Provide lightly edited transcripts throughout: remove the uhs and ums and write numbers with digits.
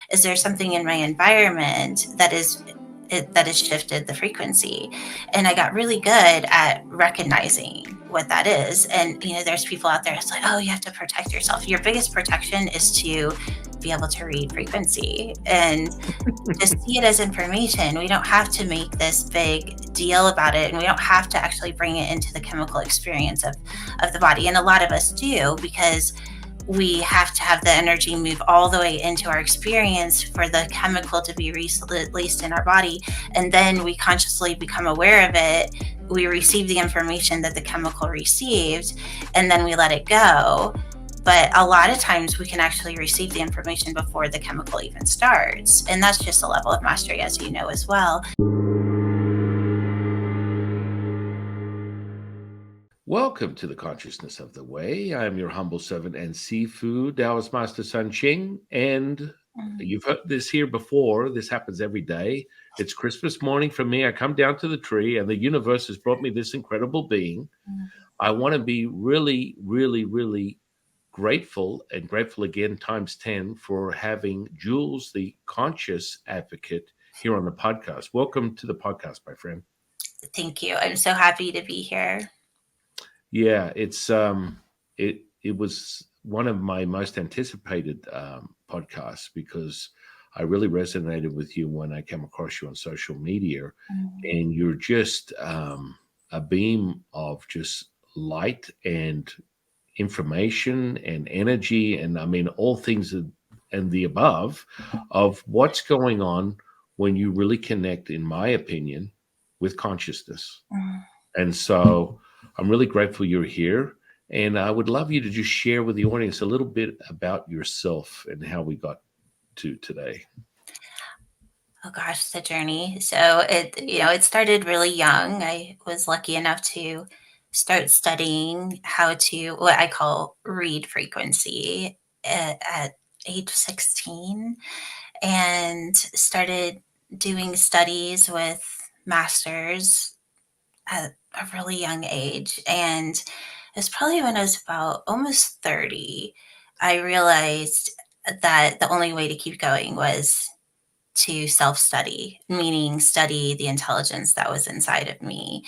Is there something in my environment that has shifted the frequency? And I got really good at recognizing what that is. And there's people out there, it's like, oh, you have to protect yourself. Your biggest protection is to be able to read frequency and just see it as information. We don't have to make this big deal about it, and we don't have to actually bring it into the chemical experience of the body. And a lot of us do, because we have to have the energy move all the way into our experience for the chemical to be released in our body. And then we consciously become aware of it. We receive the information that the chemical received, and then we let it go. But a lot of times we can actually receive the information before the chemical even starts. And that's just a level of mastery, as you know, as well. Welcome to the Consciousness of the Way. I am your humble servant and seafood Taoist Master San Qing. And you've heard this here before. This happens every day. It's Christmas morning for me. I come down to the tree and the universe has brought me this incredible being. I want to be really, really, really grateful, and grateful again times 10 for having Jewels, the conscious advocate, here on the podcast. Welcome to the podcast, my friend. Thank you. I'm so happy to be here. Yeah, it was one of my most anticipated podcasts because I really resonated with you when I came across you on social media, and you're just a beam of just light and information and energy, and I mean all things and the above of what's going on when you really connect, in my opinion, with consciousness. And so I'm really grateful you're here. And I would love you to just share with the audience a little bit about yourself and how we got to today. Oh gosh, the journey. So it started really young. I was lucky enough to start studying how to, what I call, read frequency at age 16, and started doing studies with masters at a really young age. And it was probably when I was about almost 30, I realized that the only way to keep going was to self-study, meaning study the intelligence that was inside of me.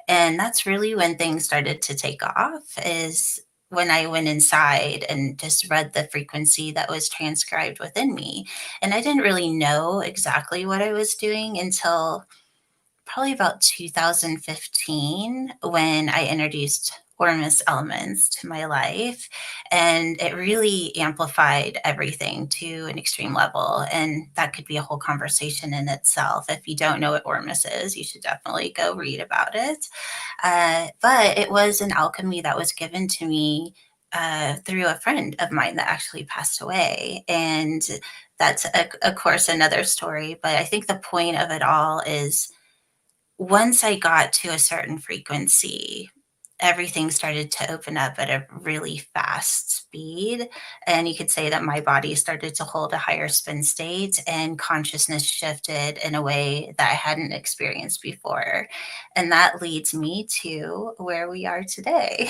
And that's really when things started to take off, is when I went inside and just read the frequency that was transcribed within me. And I didn't really know exactly what I was doing until probably about 2015, when I introduced Ormus elements to my life. And it really amplified everything to an extreme level. And that could be a whole conversation in itself. If you don't know what Ormus is, you should definitely go read about it. But it was an alchemy that was given to me through a friend of mine that actually passed away. And that's, of course, another story. But I think the point of it all is, once I got to a certain frequency, everything started to open up at a really fast speed. And you could say that my body started to hold a higher spin state, and consciousness shifted in a way that I hadn't experienced before. And that leads me to where we are today.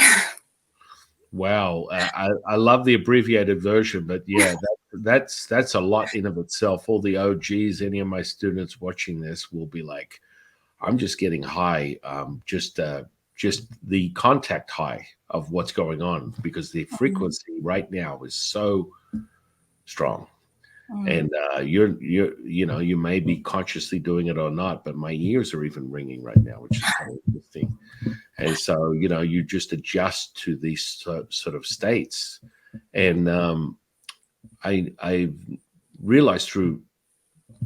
Wow, I love the abbreviated version, but yeah, that's a lot in of itself. All the OGs, any of my students watching this will be like, I'm just getting high, just the contact high of what's going on, because the frequency right now is so strong. And you may be consciously doing it or not, but my ears are even ringing right now, which is kind of interesting. And so you just adjust to these sort of states. And I've realized through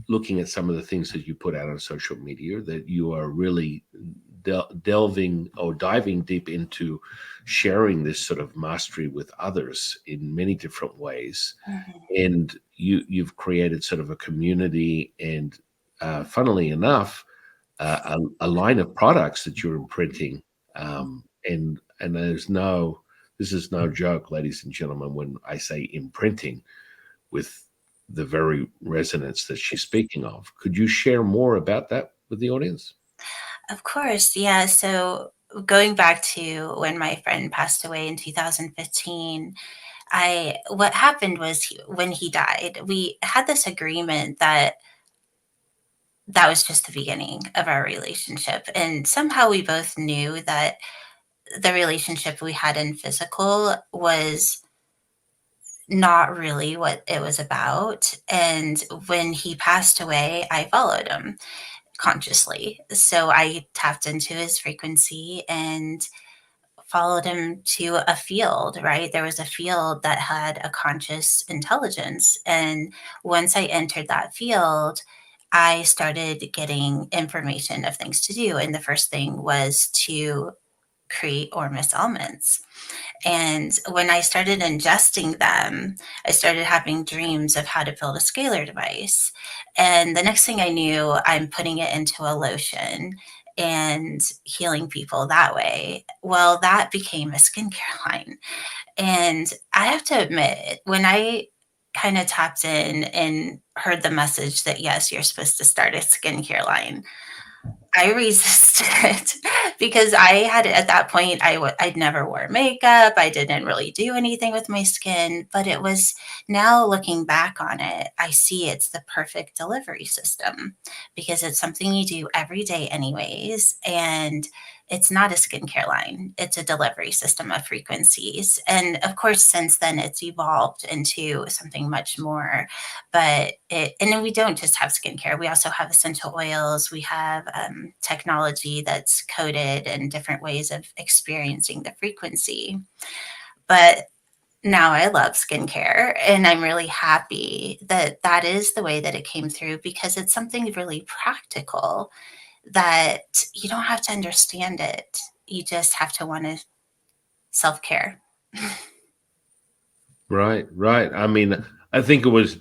looking at some of the things that you put out on social media that you are really delving or diving deep into sharing this sort of mastery with others in many different ways. And you've created sort of a community, and funnily enough, a line of products that you're imprinting. And this is no joke, ladies and gentlemen, when I say imprinting, with the very resonance that she's speaking of. Could you share more about that with the audience? Of course, yeah. So going back to when my friend passed away in 2015, I what happened was when he died, we had this agreement that that was just the beginning of our relationship, and somehow we both knew that the relationship we had in physical was not really what it was about. And when he passed away, I followed him consciously. So I tapped into his frequency and followed him to a field, right? There was a field that had a conscious intelligence. And once I entered that field, I started getting information of things to do. And the first thing was to create or miss almonds. And when I started ingesting them, I started having dreams of how to build a scalar device. And the next thing I knew, I'm putting it into a lotion and healing people that way. Well, that became a skincare line. And I have to admit, when I kind of tapped in and heard the message that, yes, you're supposed to start a skincare line, I resisted because I had at that point I'd never wore makeup. I didn't really do anything with my skin, but it was now looking back on it, I see it's the perfect delivery system because it's something you do every day anyways, and it's not a skincare line. It's a delivery system of frequencies. And of course, since then it's evolved into something much more, but it, and then we don't just have skincare. We also have essential oils. We have technology that's coded and different ways of experiencing the frequency. But now I love skincare, and I'm really happy that that is the way that it came through because it's something really practical that you don't have to understand it. You just have to want to self care. Right, right. I mean, I think it was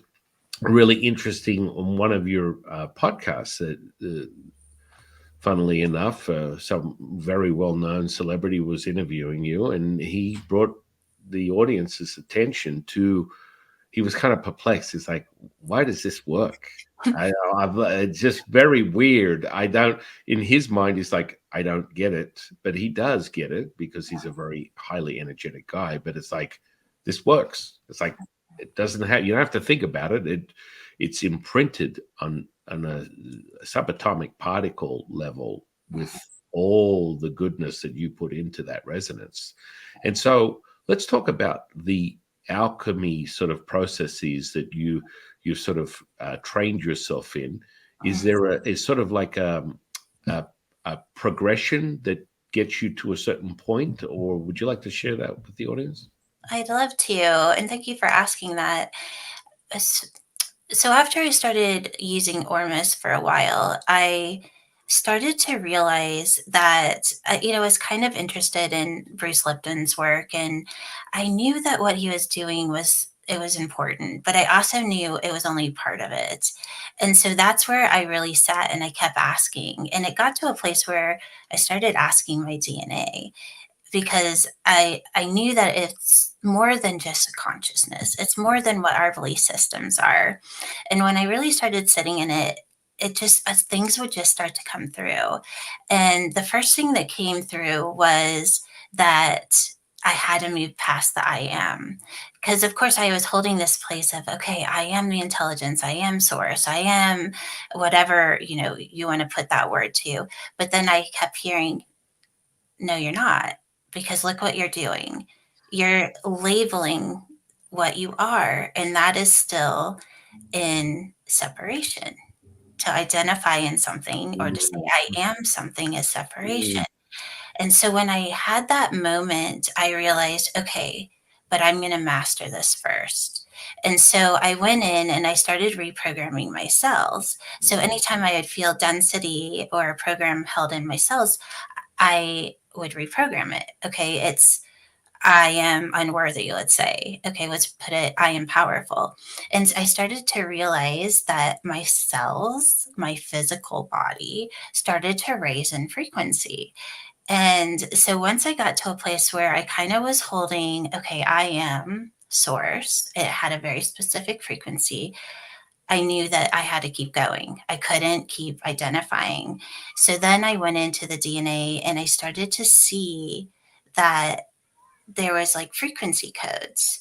really interesting on one of your podcasts that, funnily enough, some very well known celebrity was interviewing you, and he brought the audience's attention to. He was kind of perplexed. He's like, "Why does this work?" It's just very weird. I don't. In his mind, he's like, "I don't get it," but he does get it because he's a very highly energetic guy. But it's like this works. It's like it doesn't have. You don't have to think about it. It's imprinted on a subatomic particle level with all the goodness that you put into that resonance. And so let's talk about the alchemy sort of processes that you sort of trained yourself in. Is there is sort of like a, a progression that gets you to a certain point, or would you like to share that with the audience? I'd love to. And thank you for asking that. So after I started using Ormus for a while, I started to realize that I was kind of interested in Bruce Lipton's work, and I knew that what he was doing was it was important, but I also knew it was only part of it. And so that's where I really sat and I kept asking, and it got to a place where I started asking my DNA because I knew that it's more than just a consciousness. It's more than what our belief systems are. And when I really started sitting in it, it just as things would just start to come through. And the first thing that came through was that I had to move past the I am. Because of course I was holding this place of, okay, I am the intelligence, I am source, I am whatever, you want to put that word to. But then I kept hearing, no, you're not, because look what you're doing. You're labeling what you are, and that is still in separation. To identify in something or to say Mm, I am something is separation. mm, And so when I had that moment, I realized, okay, but I'm going to master this first. And so I went in and I started reprogramming my cells. So anytime I would feel density or a program held in my cells, I would reprogram it. Okay, it's I am unworthy, let's say. Okay, let's put it I am powerful. And I started to realize that my cells, my physical body, started to raise in frequency. And so once I got to a place where I kind of was holding, okay, I am source, it had a very specific frequency. I knew that I had to keep going. I couldn't keep identifying. So then I went into the DNA and I started to see that there was like frequency codes.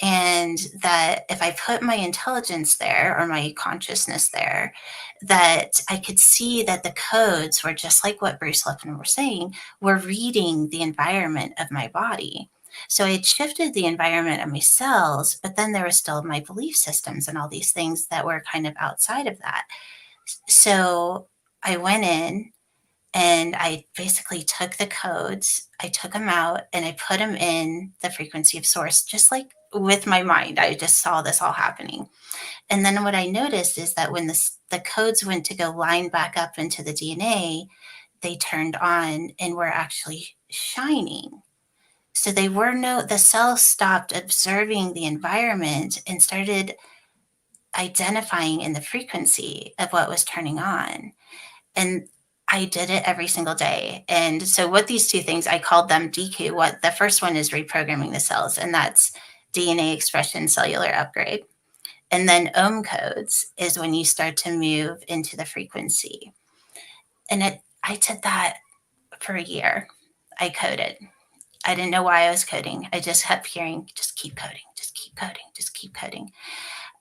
And that if I put my intelligence there or my consciousness there, that I could see that the codes were just like what Bruce Lipton was saying, were reading the environment of my body. So I had shifted the environment of my cells, but then there was still my belief systems and all these things that were kind of outside of that. So I went in and I basically took the codes, I took them out, and I put them in the frequency of source, just like with my mind. I just saw this all happening. And then what I noticed is that when the codes went to go line back up into the DNA, they turned on and were actually shining. So the cells stopped observing the environment and started identifying in the frequency of what was turning on. And I did it every single day. And so what these two things, I called them DQ. What the first one is reprogramming the cells, and that's DNA expression cellular upgrade. And then ohm codes is when you start to move into the frequency. And I did that for a year. I coded. I didn't know why I was coding. I just kept hearing, just keep coding, just keep coding, just keep coding.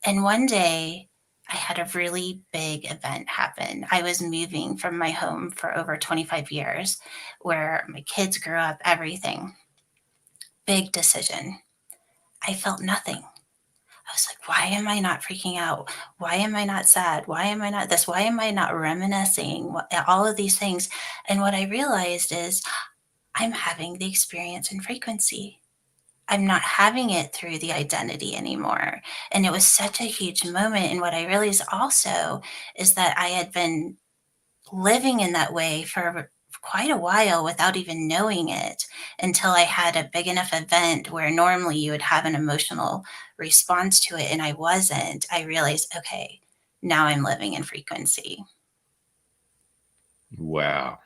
And one day I had a really big event happen. I was moving from my home for over 25 years, where my kids grew up, everything. Big decision. I felt nothing. I was like, why am I not freaking out? Why am I not sad? Why am I not this? Why am I not reminiscing? All of these things. And what I realized is I'm having the experience in frequency. I'm not having it through the identity anymore. And it was such a huge moment. And what I realized also is that I had been living in that way for quite a while without even knowing it, until I had a big enough event where normally you would have an emotional response to it and I wasn't. I realized, okay, now I'm living in frequency. Wow.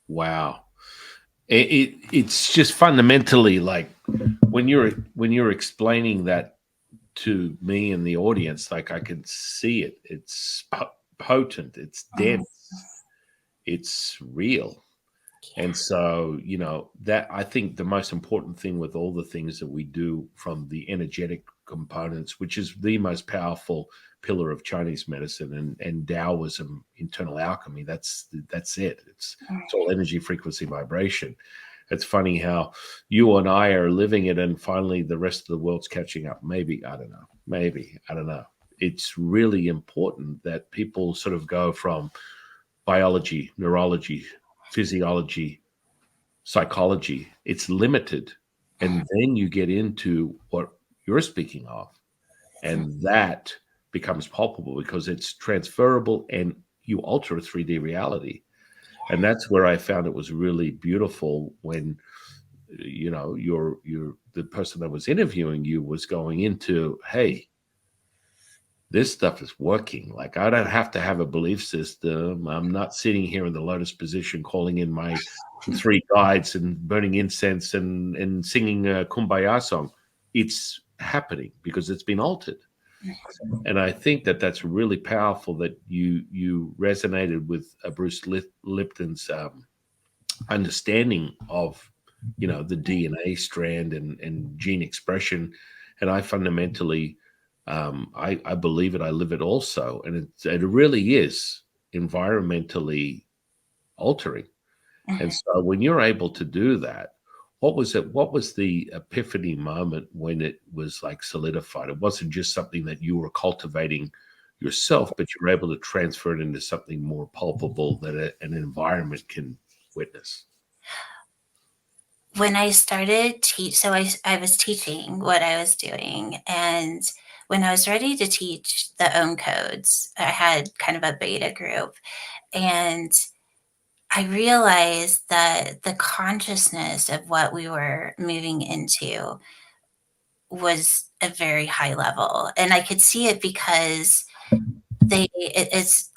Wow. It's just fundamentally like when you're explaining that to me and the audience, like I can see it. It's potent, it's Mm, dense, it's real. And so, that I think the most important thing with all the things that we do, from the energetic components, which is the most powerful pillar of Chinese medicine, and Taoism, internal alchemy, that's it. It's all energy, frequency, vibration. It's funny how you and I are living it, and finally the rest of the world's catching up. Maybe, I don't know. Maybe, I don't know. It's really important that people sort of go from biology, neurology, physiology, psychology. It's limited. And then you get into what you're speaking of, and that becomes palpable because it's transferable and you alter a 3D reality. And that's where I found it was really beautiful when you're the person that was interviewing you was going into, hey, this stuff is working. Like, I don't have to have a belief system. I'm not sitting here in the lotus position calling in my three guides and burning incense and singing a kumbaya song. It's happening because it's been altered. And I think that that's really powerful that you resonated with Bruce Lipton's understanding of the DNA strand and gene expression. And I fundamentally I believe it, I live it also, and it really is environmentally altering. And so when you're able to do that, what was it? What was the epiphany moment when it was like solidified? It wasn't just something that you were cultivating yourself, but you were able to transfer it into something more palpable that an environment can witness. When I started so I was teaching what I was doing, and when I was ready to teach the own codes, I had kind of a beta group, and I realized that the consciousness of what we were moving into was a very high level. And I could see it because it's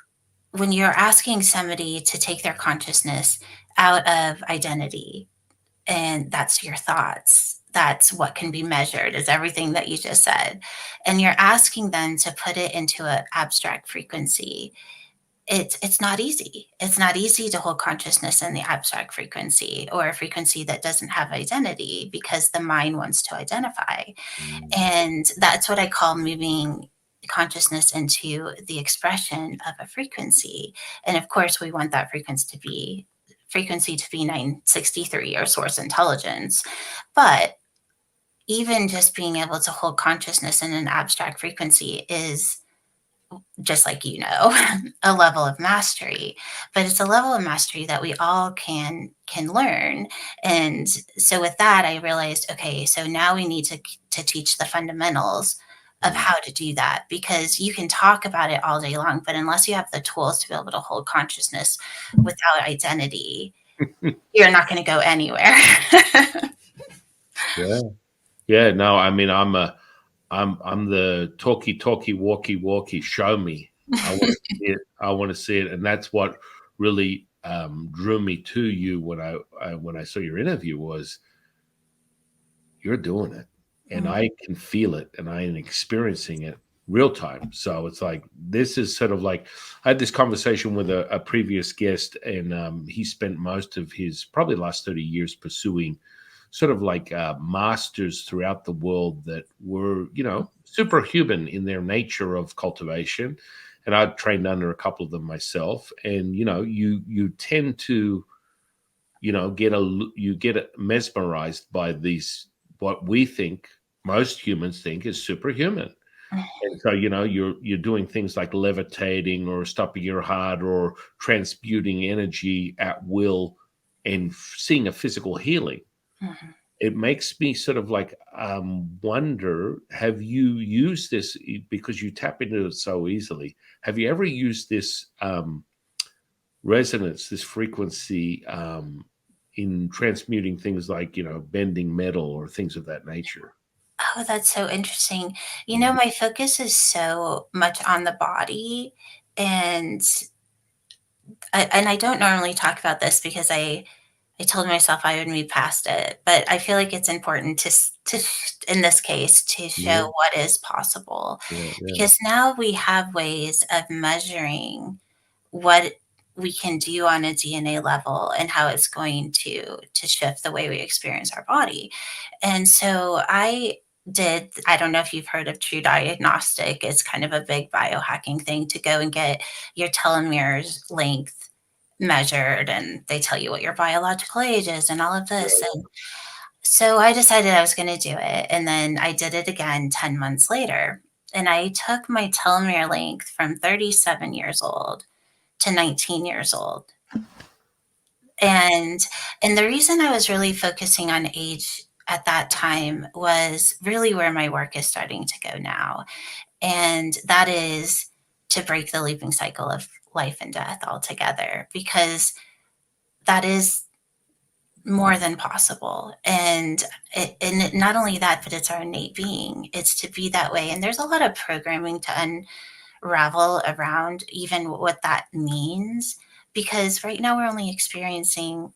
when you're asking somebody to take their consciousness out of identity, and that's your thoughts. That's what can be measured, is everything that you just said. And you're asking them to put it into an abstract frequency. it's not easy. It's not easy to hold consciousness in the abstract frequency, or a frequency that doesn't have identity, because the mind wants to identify. Mm. And that's what I call moving consciousness into the expression of a frequency. And of course, we want that frequency to be 963, or source intelligence. But even just being able to hold consciousness in an abstract frequency is, just like, a level of mastery. But it's a level of mastery that we all can learn. And so with that, I realized, okay, so now we need to teach the fundamentals of Mm. how to do that, because you can talk about it all day long, but unless you have the tools to be able to hold consciousness without identity, you're not going to go anywhere. Yeah. Yeah, no, I mean, I'm the talkie, walkie. Show me. I want to see it. I want to see it, and that's what really drew me to you when I saw your interview was you're doing it, and I can feel it, and I am experiencing it real time. So it's like this is sort of like I had this conversation with a previous guest, and he spent most of his probably last 30 years pursuing sort of like masters throughout the world that were, superhuman in their nature of cultivation. And I'd trained under a couple of them myself. And, you tend to, you get mesmerized by these, what we think most humans think is superhuman. And so, you're doing things like levitating or stopping your heart or transmuting energy at will and seeing a physical healing. Mhm. It makes me sort of like wonder, have you used this because you tap into it so easily? Have you ever used this resonance, this frequency in transmuting things like, bending metal or things of that nature? Oh, that's so interesting. Mm. My focus is so much on the body, and I don't normally talk about this, because I told myself I would move past it, but I feel like it's important in this case, to Yeah, show what is possible, yeah, yeah. because now we have ways of measuring what we can do on a DNA level, and how it's going to shift the way we experience our body. And so I don't know if you've heard of True Diagnostic. It's kind of a big biohacking thing to go and get your telomeres length measured, and they tell you what your biological age is and all of this. And so I decided I was going to do it. And then I did it again 10 months later. And I took my telomere length from 37 years old to 19 years old. And the reason I was really focusing on age at that time was really where my work is starting to go now. And that is to break the looping cycle of life and death altogether, because that is more than possible. And not only that, but it's our innate being. It's to be that way. And there's a lot of programming to unravel around even what that means, because right now we're only experiencing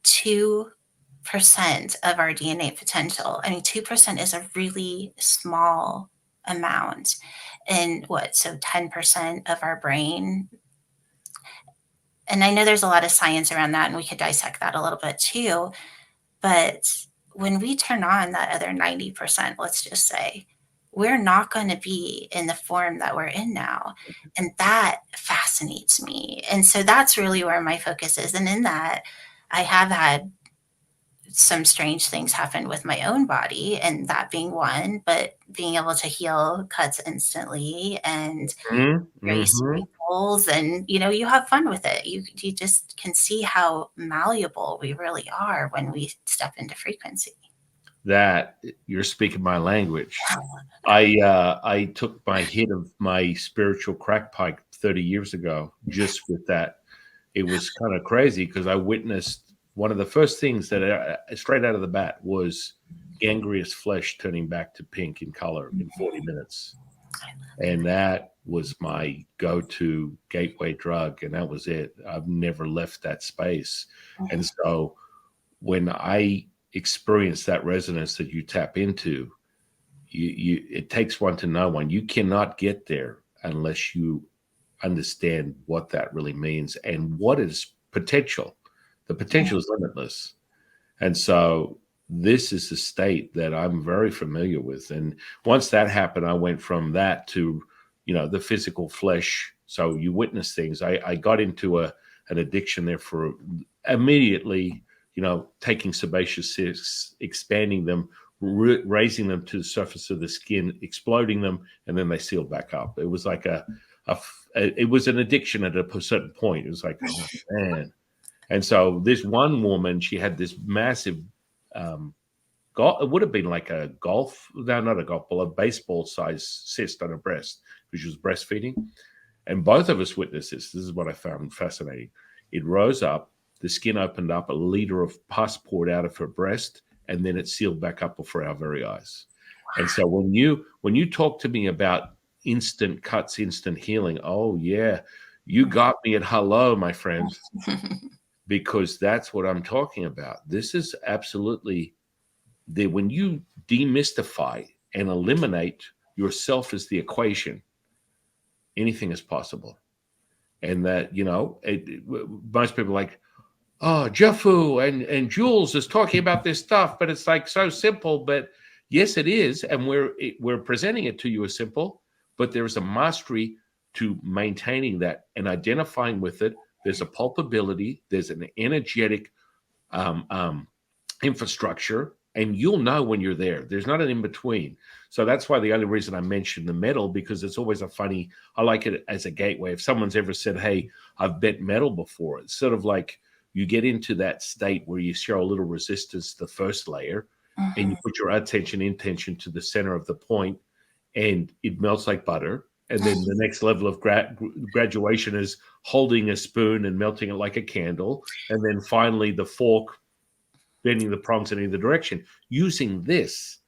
2% of our DNA potential. I mean, 2% is a really small amount. And what, so 10% of our brain. And I know there's a lot of science around that, and we could dissect that a little bit too. But when we turn on that other 90%, let's just say, we're not going to be in the form that we're in now. And that fascinates me. And so that's really where my focus is. And in that, I have had some strange things happen with my own body, and that being one, but being able to heal cuts instantly and race Mm-hmm. peoples, and you have fun with it. You just can see how malleable we really are when we step into frequency. That you're speaking my language. I took my hit of my spiritual crack pipe 30 years ago just with that. It was kind of crazy because I witnessed one of the first things that straight out of the bat was gangrenous flesh turning back to pink in color in 40 minutes. And that was my go-to gateway drug, and that was it. I've never left that space. And so when I experience that resonance that you tap into, it takes one to know one. You cannot get there unless you understand what that really means and what is potential. The potential is limitless. And so this is a state that I'm very familiar with. And once that happened, I went from that to, the physical flesh. So you witness things. I got into an addiction there for immediately, taking sebaceous cysts, expanding them, raising them to the surface of the skin, exploding them, and then they seal back up. It was like it was an addiction at a certain point. It was like, oh man. And so this one woman, she had this massive golf. It would have been like a golf, no, not a golf ball, a baseball size cyst on her breast because she was breastfeeding. And both of us witnessed this. This is what I found fascinating. It rose up, the skin opened up, a liter of pus poured out of her breast, and then it sealed back up before our very eyes. And so when you talk to me about instant cuts, instant healing, oh yeah, you got me at hello, my friend, because that's what I'm talking about. This is absolutely when you demystify and eliminate yourself as the equation, anything is possible. And that, most people are like, oh, Jeffu and Jules is talking about this stuff, but it's like so simple. But yes, it is. And we're presenting it to you as simple, but there's a mastery to maintaining that and identifying with it. There's a pulpability, there's an energetic infrastructure, and you'll know when you're there. There's not an in between. So that's why the only reason I mention the metal, because it's always I like it as a gateway. If someone's ever said, hey, I've bent metal before, it's sort of like you get into that state where you show a little resistance to the first layer and you put your intention to the center of the point and it melts like butter. And then the next level of graduation is holding a spoon and melting it like a candle. And then finally the fork bending the prongs in either direction, using this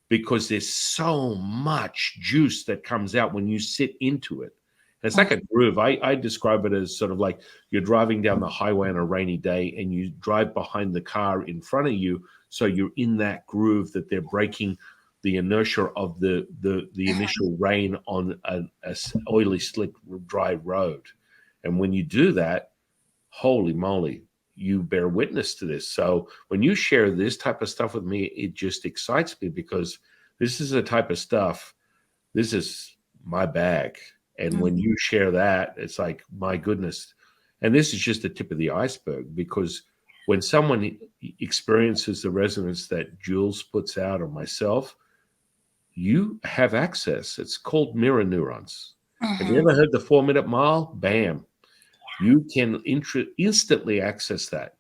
because there's so much juice that comes out when you sit into it. It's like a groove. I describe it as sort of like you're driving down the highway on a rainy day and you drive behind the car in front of you. So you're in that groove that they're breaking the inertia of the initial rain on a oily, slick, dry road. And when you do that, holy moly, you bear witness to this. So when you share this type of stuff with me, it just excites me because this is the type of stuff, this is my bag. And when you share that, it's like, my goodness. And this is just the tip of the iceberg, because when someone experiences the resonance that Jules puts out, or myself, you have access. It's called mirror neurons. Have you ever heard the 4-minute mile? Bam. You can instantly access that.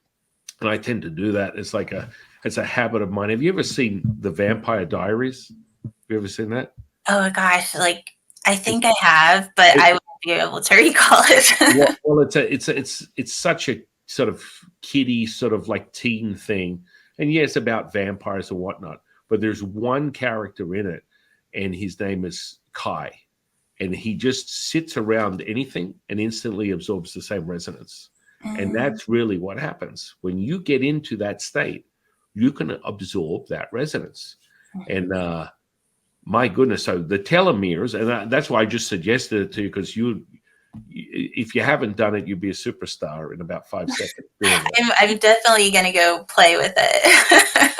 And I tend to do that. It's a habit of mine. Have you ever seen the Vampire Diaries? Have you ever seen that? Oh gosh, like I It's, think I have, but it, I won't be able to recall it. well, it's such a sort of kiddie, sort of like teen thing. And yes, about vampires and whatnot. But there's one character in it, and his name is Kai. And he just sits around anything and instantly absorbs the same resonance. And that's really what happens. When you get into that state, you can absorb that resonance. And my goodness, so the telomeres, and that's why I just suggested it to you, because if you haven't done it, you'd be a superstar in about 5 seconds doing it. I'm definitely going to go play with it.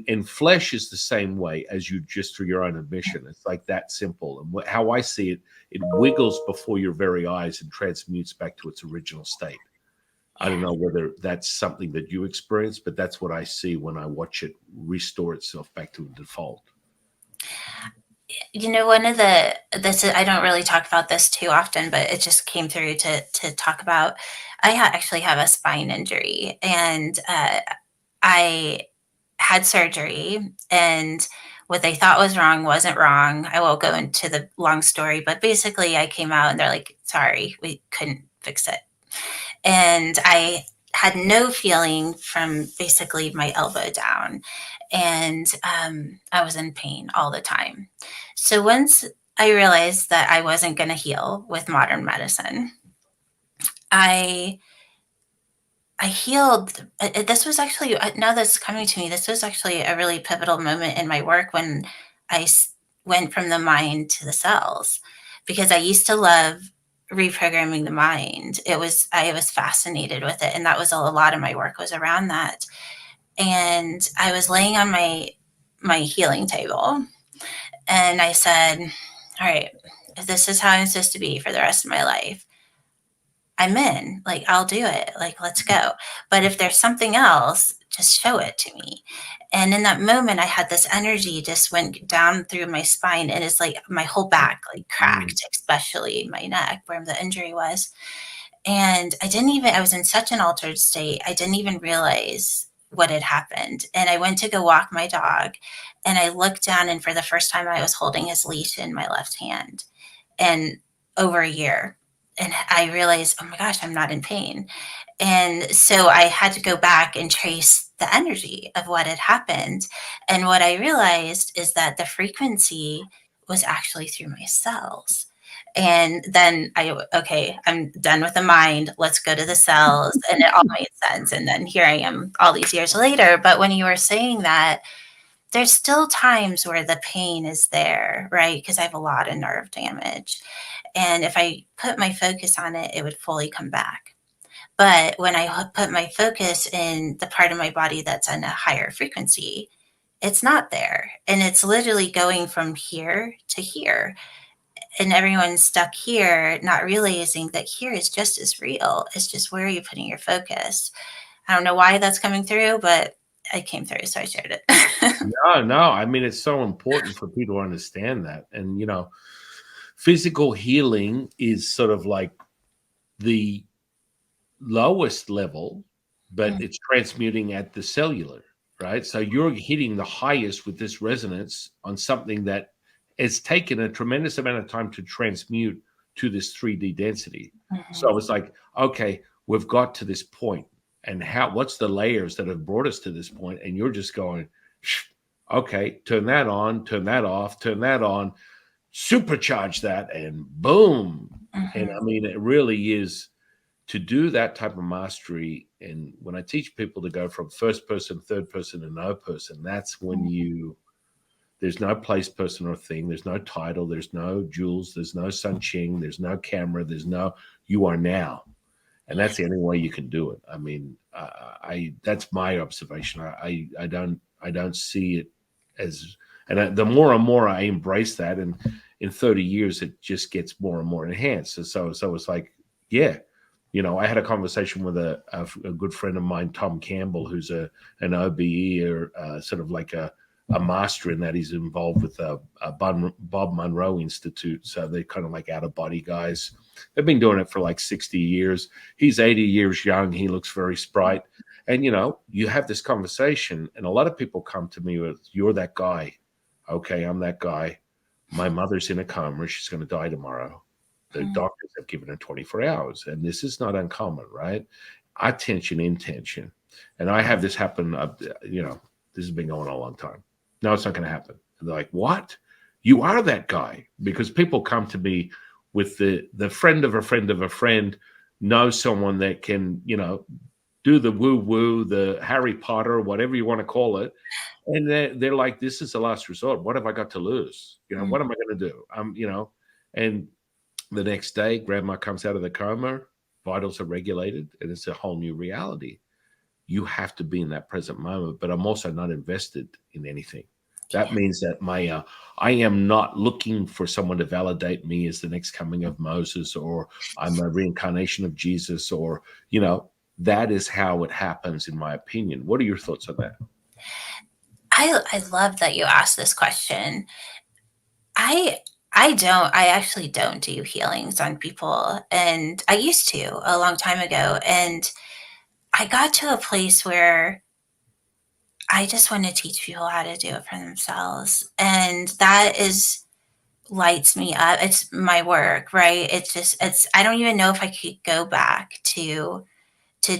And flesh is the same way as you, just through your own admission. It's like that simple. And how I see it, it wiggles before your very eyes and transmutes back to its original state. I don't know whether that's something that you experience, but that's what I see when I watch it restore itself back to a default. One of I don't really talk about this too often, but it just came through to talk about. Actually have a spine injury, and I had surgery, and what they thought was wrong wasn't wrong. I won't go into the long story, but basically I came out and they're like, sorry, we couldn't fix it. And I had no feeling from basically my elbow down. And I was in pain all the time. So once I realized that I wasn't going to heal with modern medicine, I I healed. This was actually, now that's coming to me, this was actually a really pivotal moment in my work when I went from the mind to the cells, because I used to love reprogramming the mind. I was fascinated with it, and that was a lot of my work was around that. And I was laying on my healing table, and I said, all right, if this is how I'm supposed to be for the rest of my life, I'm in. Like, I'll do it. Like, let's go. But if there's something else, just show it to me. And in that moment, I had this energy just went down through my spine, and it's like my whole back like Mm. cracked, especially my neck where the injury was. And I was in such an altered state, I didn't even realize what had happened. And I went to go walk my dog, and I looked down, and for the first time, I was holding his leash in my left hand. And over a year. And I realized, oh my gosh, I'm not in pain. And so I had to go back and trace the energy of what had happened. And what I realized is that the frequency was actually through my cells. And then okay, I'm done with the mind. Let's go to the cells. And it all made sense. And then here I am all these years later. But when you were saying that, there's still times where the pain is there, right? Because I have a lot of nerve damage. And if I put my focus on it, it would fully come back. But when I put my focus in the part of my body that's on a higher frequency, it's not there. And it's literally going from here to here. And everyone's stuck here, not realizing that here is just as real. It's just where are you putting your focus? I don't know why that's coming through, but it came through, so I shared it. No, no. I mean, it's so important for people to understand that. And, physical healing is sort of like the lowest level, but it's transmuting at the cellular, right? So you're hitting the highest with this resonance on something that it's taken a tremendous amount of time to transmute to this 3D density. So it's like, okay, we've got to this point, and what's the layers that have brought us to this point? And you're just going, okay, turn that on, turn that off, turn that on, supercharge that, and boom. And I mean, it really is to do that type of mastery. And when I teach people to go from first person, third person, and no person, that's when there's no place, person, or thing. There's no title. There's no jewels. There's no San Qing. There's no camera. You are now. And that's the only way you can do it. I mean, that's my observation. I don't see it as, and the more and more I embrace that, and in 30 years, it just gets more and more enhanced. So it's like, yeah, I had a conversation with a good friend of mine, Tom Campbell, who's an OBE, or sort of like a master in that. He's involved with a Bob Monroe Institute. So they're kind of like out of body guys. They've been doing it for like 60 years. He's 80 years young. He looks very sprite. And, you have this conversation, and a lot of people come to me with, you're that guy. Okay, I'm that guy. My mother's in a coma. She's going to die tomorrow. The doctors have given her 24 hours. And this is not uncommon, right? Attention, intention. And I have this happen, this has been going on a long time. No, it's not going to happen. And they're like, what? You are that guy. Because people come to me with the friend of a friend of a friend knows someone that can, do the woo-woo, the Harry Potter, whatever you want to call it. And they're like, this is the last resort. What have I got to lose? What am I going to do? And the next day, grandma comes out of the coma, vitals are regulated, and it's a whole new reality. You have to be in that present moment, but I'm also not invested in anything. That means that I am not looking for someone to validate me as the next coming of Moses, or I'm a reincarnation of Jesus, or, that is how it happens, in my opinion. What are your thoughts on that? I love that you asked this question. I I actually don't do healings on people, and I used to a long time ago, and I got to a place where I just want to teach people how to do it for themselves, and that is lights me up. It's my work, right? It's I don't even know if I could go back to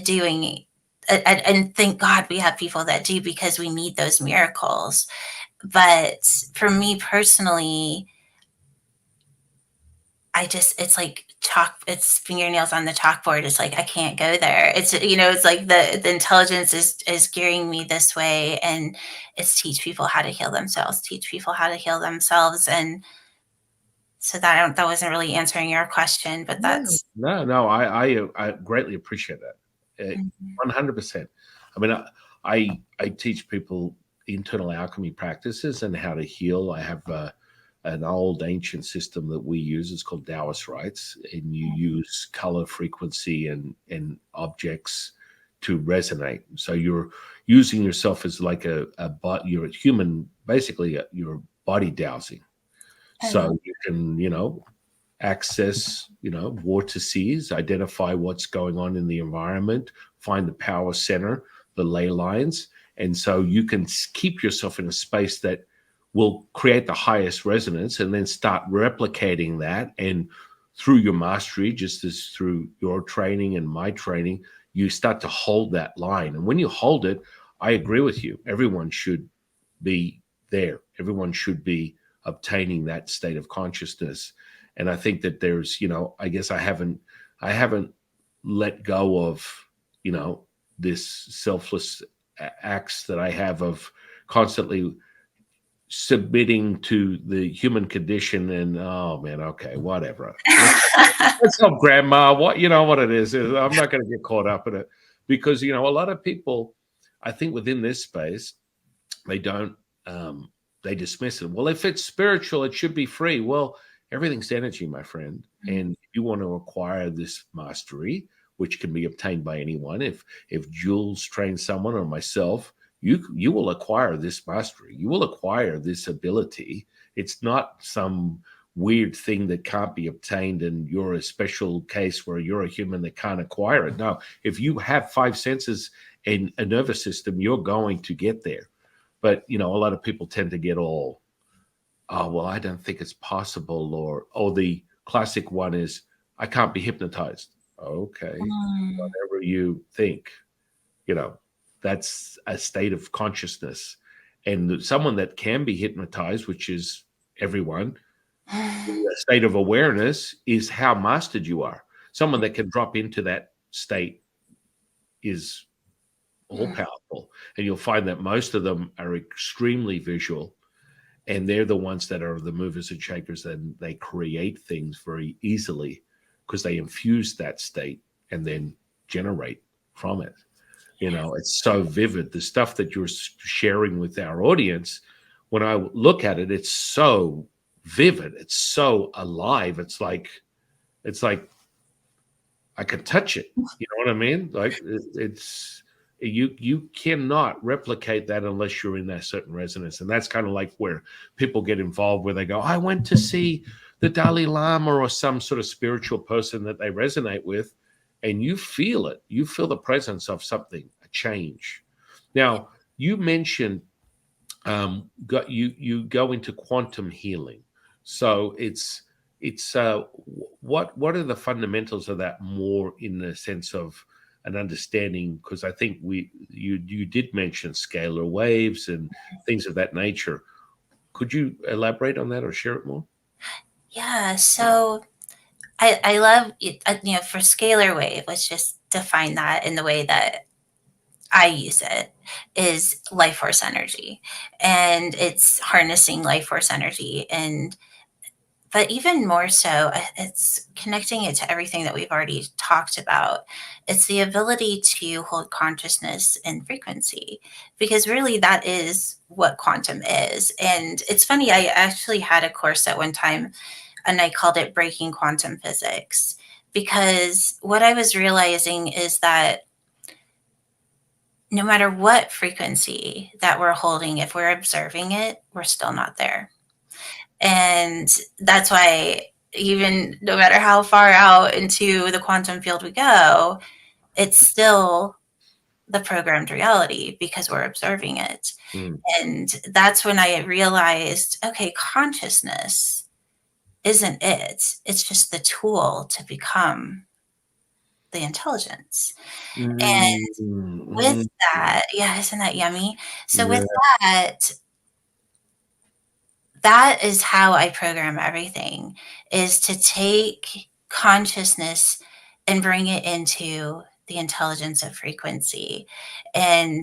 doing and thank God we have people that do, because we need those miracles. But for me personally, it's like it's fingernails on the chalkboard. It's like I can't go there. It's like the intelligence is gearing me this way, and it's teach people how to heal themselves, and So that wasn't really answering your question, but No, that's no, no. I greatly appreciate that. mhm. 100%. I mean, I teach people internal alchemy practices and how to heal. I have an old ancient system that we use. It's called Taoist rites, and you use color, frequency, and objects to resonate. So you're using yourself as like you're a human, basically. You're body dowsing, I love so you can access, vortices, identify what's going on in the environment, find the power center, the ley lines. And so you can keep yourself in a space that will create the highest resonance and then start replicating that. And through your mastery, just as through your training and my training, you start to hold that line. And when you hold it, I agree with you. Everyone should be there. Everyone should be obtaining that state of consciousness. And I think that there's, I guess I haven't let go of, you know, this selfless acts that I have of constantly submitting to the human condition. And oh man, okay, whatever. Let's help grandma. What you know what it is. I'm not going to get caught up in it because a lot of people, I think within this space, they don't um, they dismiss it. Well, if it's spiritual, it should be free. Well, everything's energy, my friend. And if you want to acquire this mastery, which can be obtained by anyone, if Jules trains someone or myself, you will acquire this mastery. You will acquire this ability. It's not some weird thing that can't be obtained and you're a special case where you're a human that can't acquire it. No, if you have five senses and a nervous system, you're going to get there. But a lot of people tend to get all, oh well, I don't think it's possible, or the classic one is, I can't be hypnotized. Okay, Mm. whatever you think, you know, that's a state of consciousness. And someone that can be hypnotized, which is everyone, the state of awareness is how mastered you are. Someone that can drop into that state is all powerful. And you'll find that most of them are extremely visual, and they're the ones that are the movers and shakers, and they create things very easily because they infuse that state and then generate from it. It's so vivid. The stuff that you're sharing with our audience, when I look at it, it's so vivid. It's so alive. It's like I could touch it. You know what I mean? Like it's you cannot replicate that unless you're in that certain resonance. And that's kind of like where people get involved, where they go, I went to see the Dalai Lama or some sort of spiritual person that they resonate with, and you feel it. You feel the presence of something, a change. Now, you mentioned you go into quantum healing, so it's what are the fundamentals of that, more in the sense of an understanding, because I think you did mention scalar waves and things of that nature. Could you elaborate on that or share it more? Yeah, so I love it, for scalar wave, let's just define that in the way that I use it, is life force energy. And it's harnessing life force energy. And but even more so, it's connecting it to everything that we've already talked about. It's the ability to hold consciousness and frequency, because really that is what quantum is. And it's funny, I actually had a course at one time and I called it Breaking Quantum Physics, because what I was realizing is that no matter what frequency that we're holding, if we're observing it, we're still not there. And that's why, even no matter how far out into the quantum field we go, it's still the programmed reality because we're observing it. Mm, And that's when I realized, okay, consciousness isn't it. It's just the tool to become the intelligence. mm, And with mm, that, yeah, isn't that yummy? So with yeah. that, that is how I program everything, is to take consciousness and bring it into the intelligence of frequency. And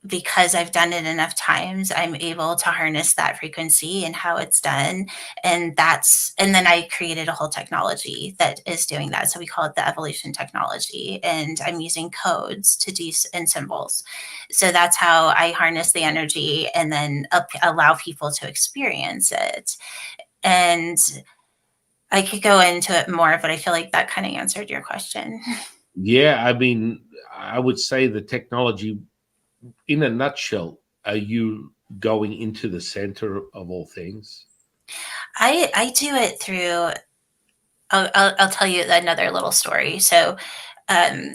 because I've done it enough times, I'm able to harness that frequency and how it's done. And then I created a whole technology that is doing that. So we call it the evolution technology. And I'm using codes to do and symbols. So that's how I harness the energy and then allow people to experience it. And I could go into it more, but I feel like that kind of answered your question. Yeah, I mean, I would say the technology, in a nutshell, are you going into the center of all things? I do it through. I'll tell you another little story. So, um,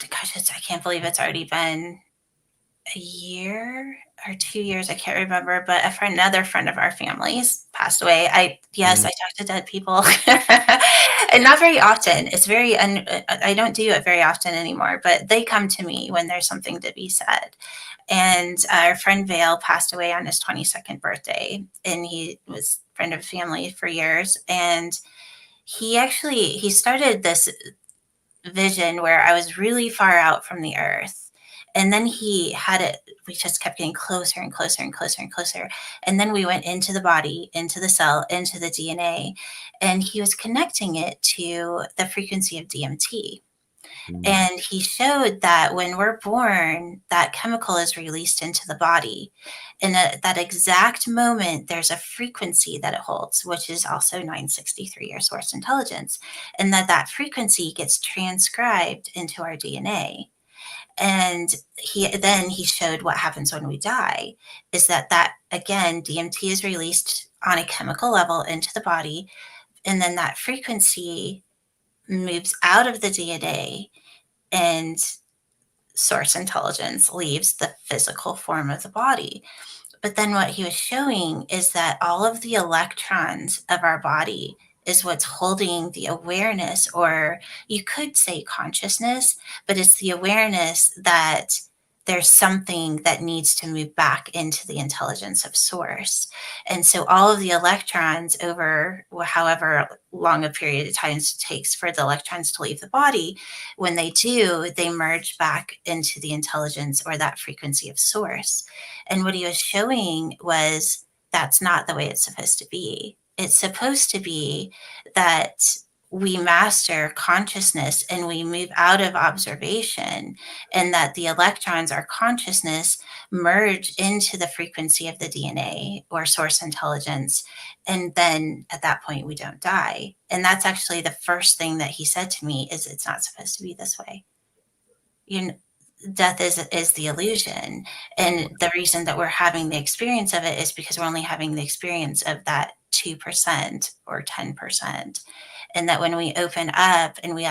gosh, I can't believe it's already been a year or 2 years. I can't remember, but another friend of our family's passed away. Yes, Mm, I talk to dead people, and not very often. I don't do it very often anymore. But they come to me when there's something to be said. And our friend Vale passed away on his 22nd birthday, and he was a friend of family for years. And he started this vision where I was really far out from the earth. And then he had it, we just kept getting closer and closer and closer and closer. And then we went into the body, into the cell, into the DNA, and he was connecting it to the frequency of DMT. mm, And he showed that when we're born, that chemical is released into the body. And at that exact moment, there's a frequency that it holds, which is also 963, or source intelligence. And that frequency gets transcribed into our DNA. And he showed what happens when we die is that again, DMT is released on a chemical level into the body. And then that frequency moves out of the DNA, and source intelligence leaves the physical form of the body. But then what he was showing is that all of the electrons of our body is what's holding the awareness, or you could say consciousness, but it's the awareness that there's something that needs to move back into the intelligence of source. And so all of the electrons, over however long a period of time it takes for the electrons to leave the body, when they do, they merge back into the intelligence or that frequency of source. And what he was showing was that's not the way it's supposed to be. It's supposed to be that we master consciousness and we move out of observation, and that the electrons, our consciousness, merge into the frequency of the DNA or source intelligence. And then at that point, we don't die. And that's actually the first thing that he said to me is it's not supposed to be this way. You Death is the illusion, and the reason that we're having the experience of it is because we're only having the experience of that 2% or 10%. And that when we open up and we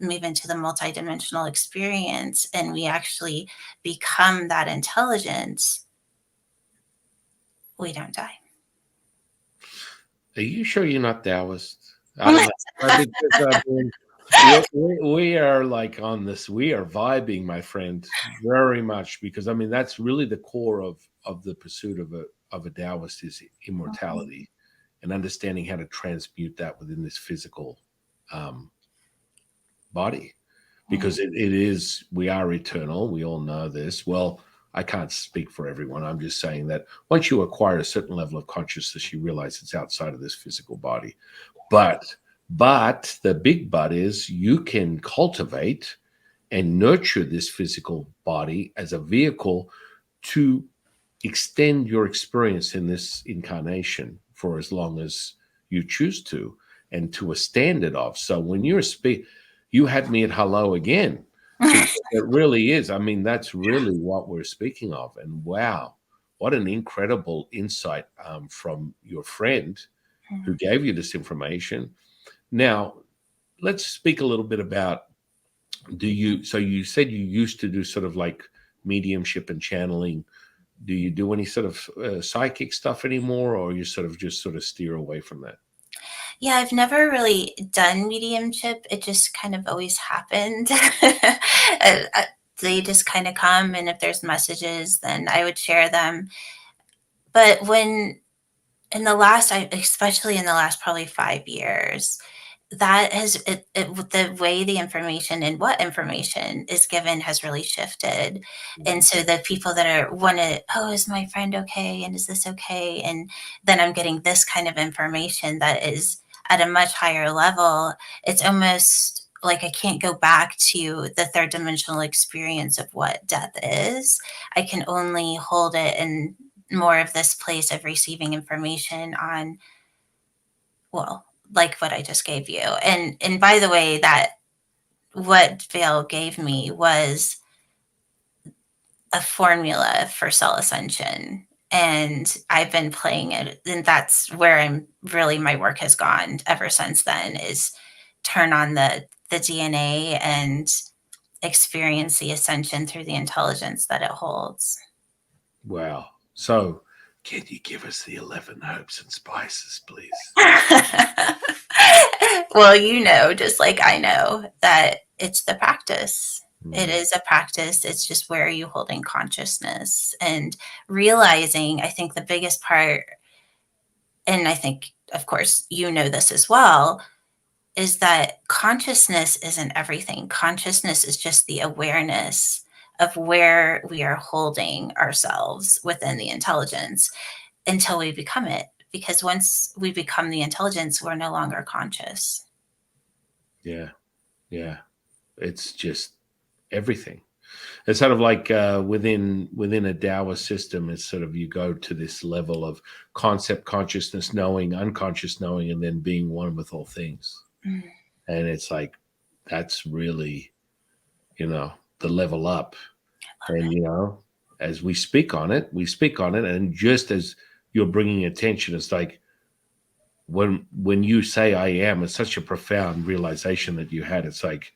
move into the multidimensional experience and we actually become that intelligence, we don't die. are you sure you're not Taoist? I don't know. Because I mean, we are like on this. We are vibing, my friend, very much because I mean that's really the core of the pursuit of a Taoist is immortality and understanding how to transmute that within this physical um, body because it is we are eternal. We all know this. Well, I can't speak for everyone. I'm just saying that once you acquire a certain level of consciousness, you realize it's outside of this physical body. But the big but is you can cultivate and nurture this physical body as a vehicle to extend your experience in this incarnation for as long as you choose to and to a standard of. So when you're you had me at hello again because it really is. I mean, that's really what we're speaking of. And wow, what an incredible insight from your friend who gave you this information. Now, let's speak a little bit about so you said you used to do sort of like mediumship and channeling. Do you do any sort of psychic stuff anymore, or you sort of just sort of steer away from that? Yeah, I've never really done mediumship. It just kind of always happened. They just kind of come, and if there's messages, then I would share them. But especially in the last probably 5 years, that has the way the information and what information is given has really shifted. And Mhm. so the people that are want to, oh, is my friend okay, and is this okay, and then I'm getting this kind of information that is at a much higher level. It's almost like I can't go back to the third dimensional experience of what death is. I can only hold it in more of this place of receiving information on, well, like what I just gave you. And by the way, that what Vale gave me was a formula for cell ascension. And I've been playing it, and that's where I'm really, my work has gone ever since then, is turn on the DNA and experience the ascension through the intelligence that it holds. Wow. So, can you give us the 11 herbs and spices, please? Well, you know, just like I know, that it's the practice. It Mm. is a practice. It's just, where are you holding consciousness and realizing, I think the biggest part, and I think, of course, you know this as well, is that consciousness isn't everything. Consciousness is just the awareness of where we are holding ourselves within the intelligence until we become it. Because once we become the intelligence, we're no longer conscious. Yeah. Yeah. It's just everything. It's sort of like within a Taoist system, it's sort of you go to this level of concept consciousness, knowing, unconscious knowing, and then being one with all things. Mm, And it's like that's really, the level up. And as we speak on it, and just as you're bringing attention, it's like when you say I am, it's such a profound realization that you had. It's like,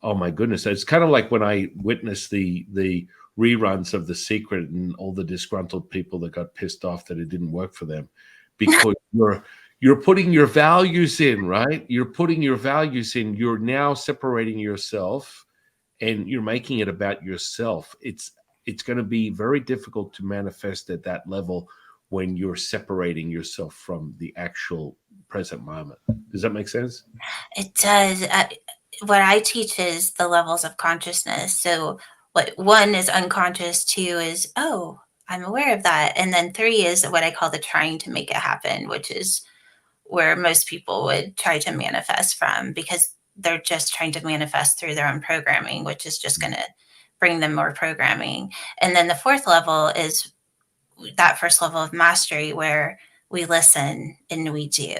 oh my goodness. It's kind of like when I witnessed the reruns of The Secret and all the disgruntled people that got pissed off that it didn't work for them, because you're putting your values in, right? You're putting your values in. You're now separating yourself and you're making it about yourself. It's going to be very difficult to manifest at that level when you're separating yourself from the actual present moment. Does that make sense? it does. What I teach is the levels of consciousness. So, what one is unconscious, two is, oh, I'm aware of that. And then three is what I call the trying to make it happen, which is where most people would try to manifest from, because they're just trying to manifest through their own programming, which is just going to bring them more programming. And then the fourth level is that first level of mastery, where we listen and we do.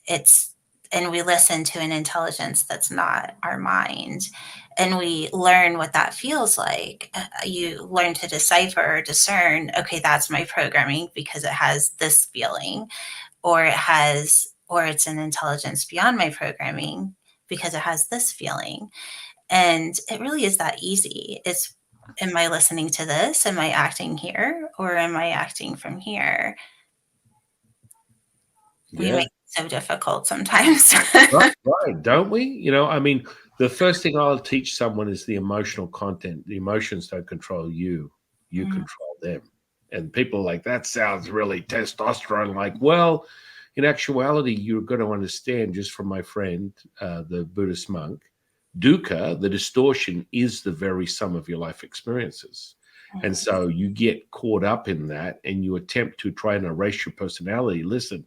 It's and we listen to an intelligence that's not our mind, and we learn what that feels like. You learn to decipher or discern, okay, that's my programming because it has this feeling, or it's an intelligence beyond my programming because it has this feeling. And it really is that easy. It's, am I listening to this? Am I acting here? Or am I acting from here? We Yeah. make it so difficult sometimes. Right, right, don't we? I mean, the first thing I'll teach someone is the emotional content. The emotions don't control you, you Mm, control them. And people are like, that sounds really testosterone like. Well, in actuality, you're going to understand just from my friend, the Buddhist monk, dukkha, the distortion is the very sum of your life experiences. And mm, so you get caught up in that and you attempt to try and erase your personality. Listen,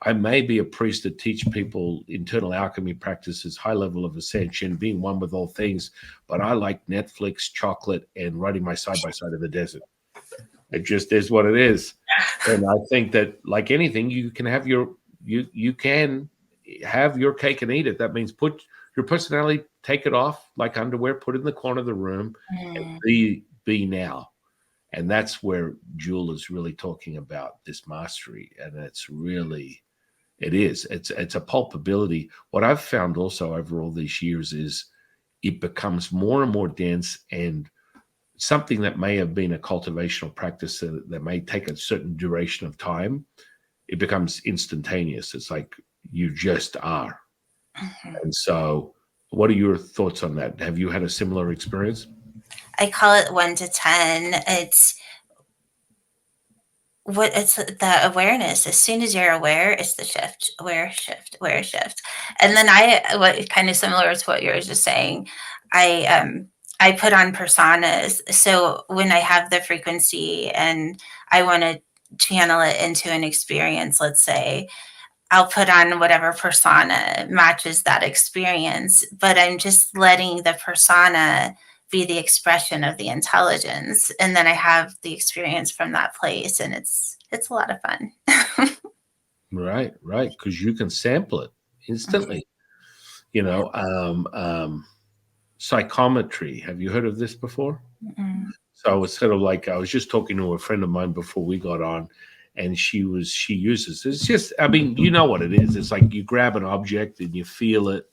I may be a priest that teach people internal alchemy practices, high level of ascension, being one with all things, but I like Netflix, chocolate, and riding my side by side in the desert. It just is what it is. And I think that, like anything, you can have your cake and eat it. That means put your personality, take it off like underwear, put it in the corner of the room, and mm. be now. And that's where Jewel is really talking about this mastery. And it is. It's a pulpability. What I've found also over all these years is it becomes more and more dense, and something that may have been a cultivational practice that may take a certain duration of time, it becomes instantaneous. It's like you just are. Mhm. And so, what are your thoughts on that? Have you had a similar experience? I call it 1 to 10. It's what it's the awareness. As soon as you're aware, it's the shift, aware, shift, aware, shift. And then what kind of similar to what you were just saying, I put on personas. So when I have the frequency and I want to channel it into an experience, let's say, I'll put on whatever persona matches that experience, but I'm just letting the persona be the expression of the intelligence, and then I have the experience from that place, and it's a lot of fun. Right, right, because you can sample it instantly. You Yeah. know, psychometry. Have you heard of this before? Mm-mm. So it's sort of like I was just talking to a friend of mine before we got on, and she uses it's just I mean you know what it is. It's like you grab an object and you feel it,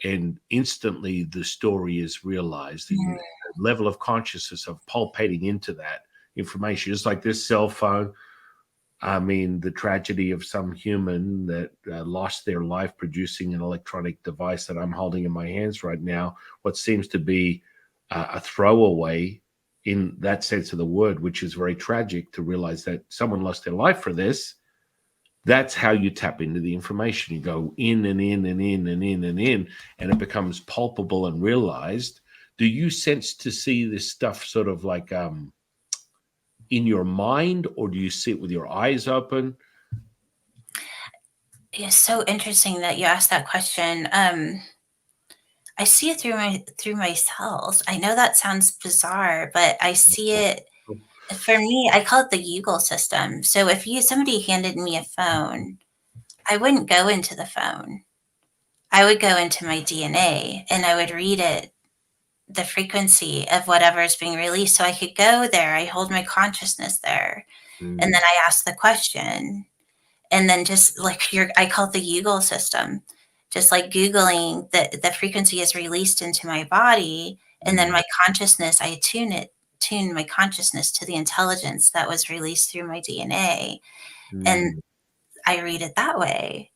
and instantly the story is realized, and you the level of consciousness of pulpating into that information. Just like this cell phone. I mean, the tragedy of some human that lost their life producing an electronic device that I'm holding in my hands right now, what seems to be a throwaway in that sense of the word, which is very tragic to realize that someone lost their life for this. That's how you tap into the information. You go in and in and in and in and in, and it becomes palpable and realized. Do you sense to see this stuff sort of like in your mind, or do you see it with your eyes open? It's so interesting that you asked that question. I see it through my cells. I know that sounds bizarre, but I see it. For me, I call it the Yugal system. So if you somebody handed me a phone, I wouldn't go into the phone. I would go into my DNA and I would read it, the frequency of whatever is being released. So I could go there. I hold my consciousness there. And Mm, then I ask the question. And then just like I call it the Yugal system. Just like Googling the frequency is released into my body. And then mm, my consciousness, tune my consciousness to the intelligence that was released through my DNA. And mm. I read it that way.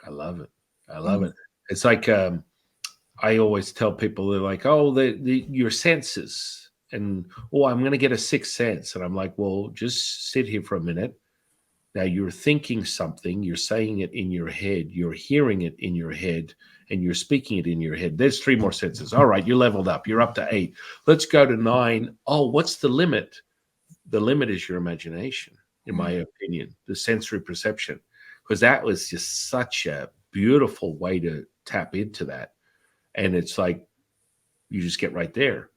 I love it. I love Mhm. it. It's like I always tell people they're like, "Oh, the your senses," and oh, I'm going to get a sixth sense, and I'm like, "Well, just sit here for a minute. Now you're thinking something, you're saying it in your head, you're hearing it in your head, and you're speaking it in your head. There's three more senses. All right, you're leveled up. You're up to eight. Let's go to nine. Oh, what's the limit? The limit is your imagination, in my opinion, the sensory perception, because that was just such a beautiful way to tap into that. And it's like you just get right there.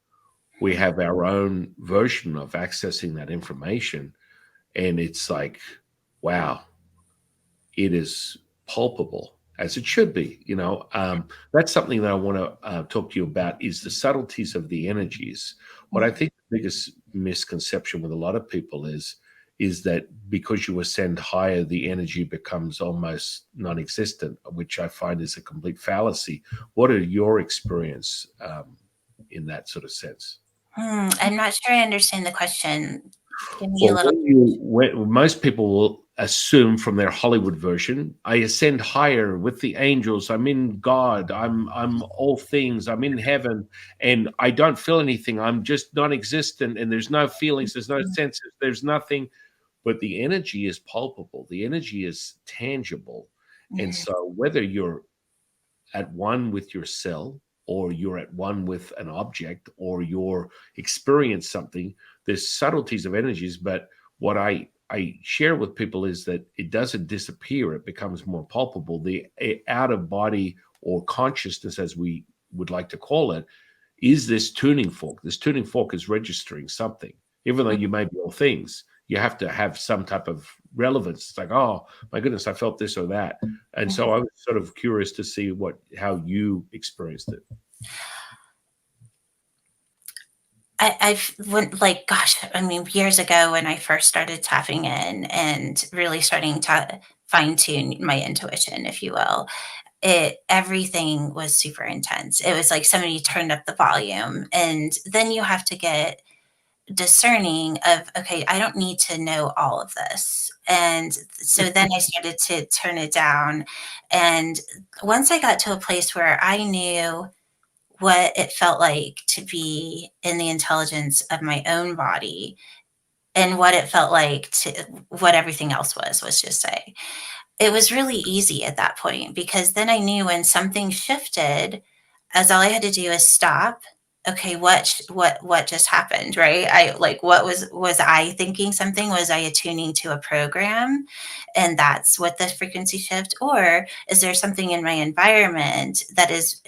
We have our own version of accessing that information. And it's like, wow, it is palpable as it should be. That's something that I want to talk to you about is the subtleties of the energies. What I think the biggest misconception with a lot of people is that because you ascend higher, the energy becomes almost non-existent, which I find is a complete fallacy. What are your experience in that sort of sense? I'm not sure I understand the question. Give me a Well, little. when most people will assume from their Hollywood version, I ascend higher with the angels. I'm in God. I'm all things. I'm in heaven, and I don't feel anything. I'm just non-existent, and there's no feelings. There's no senses. There's nothing. But the energy is palpable. The energy is tangible, and Mhm. so whether you're at one with your cell or you're at one with an object or you're experience something, there's subtleties of energies. But what I share with people is that it doesn't disappear, it becomes more palpable. The out of body or consciousness, as we would like to call it, is this tuning fork. This tuning fork is registering something. Even though you may be all things, you have to have some type of relevance. It's like, oh my goodness, I felt this or that. And so I was sort of curious to see how you experienced it. I've went like, gosh, I mean, years ago when I first started tapping in and really starting to fine tune my intuition, if you will, everything was super intense. It was like somebody turned up the volume, and then you have to get discerning of, okay, I don't need to know all of this. And so then I started to turn it down. And once I got to a place where I knew what it felt like to be in the intelligence of my own body, and what it felt like to what everything else was, let's just say. It was really easy at that point because then I knew when something shifted, as all I had to do is stop. Okay, what just happened, right? I like what was I thinking something? Was I attuning to a program, and that's what the frequency shift, or is there something in my environment that has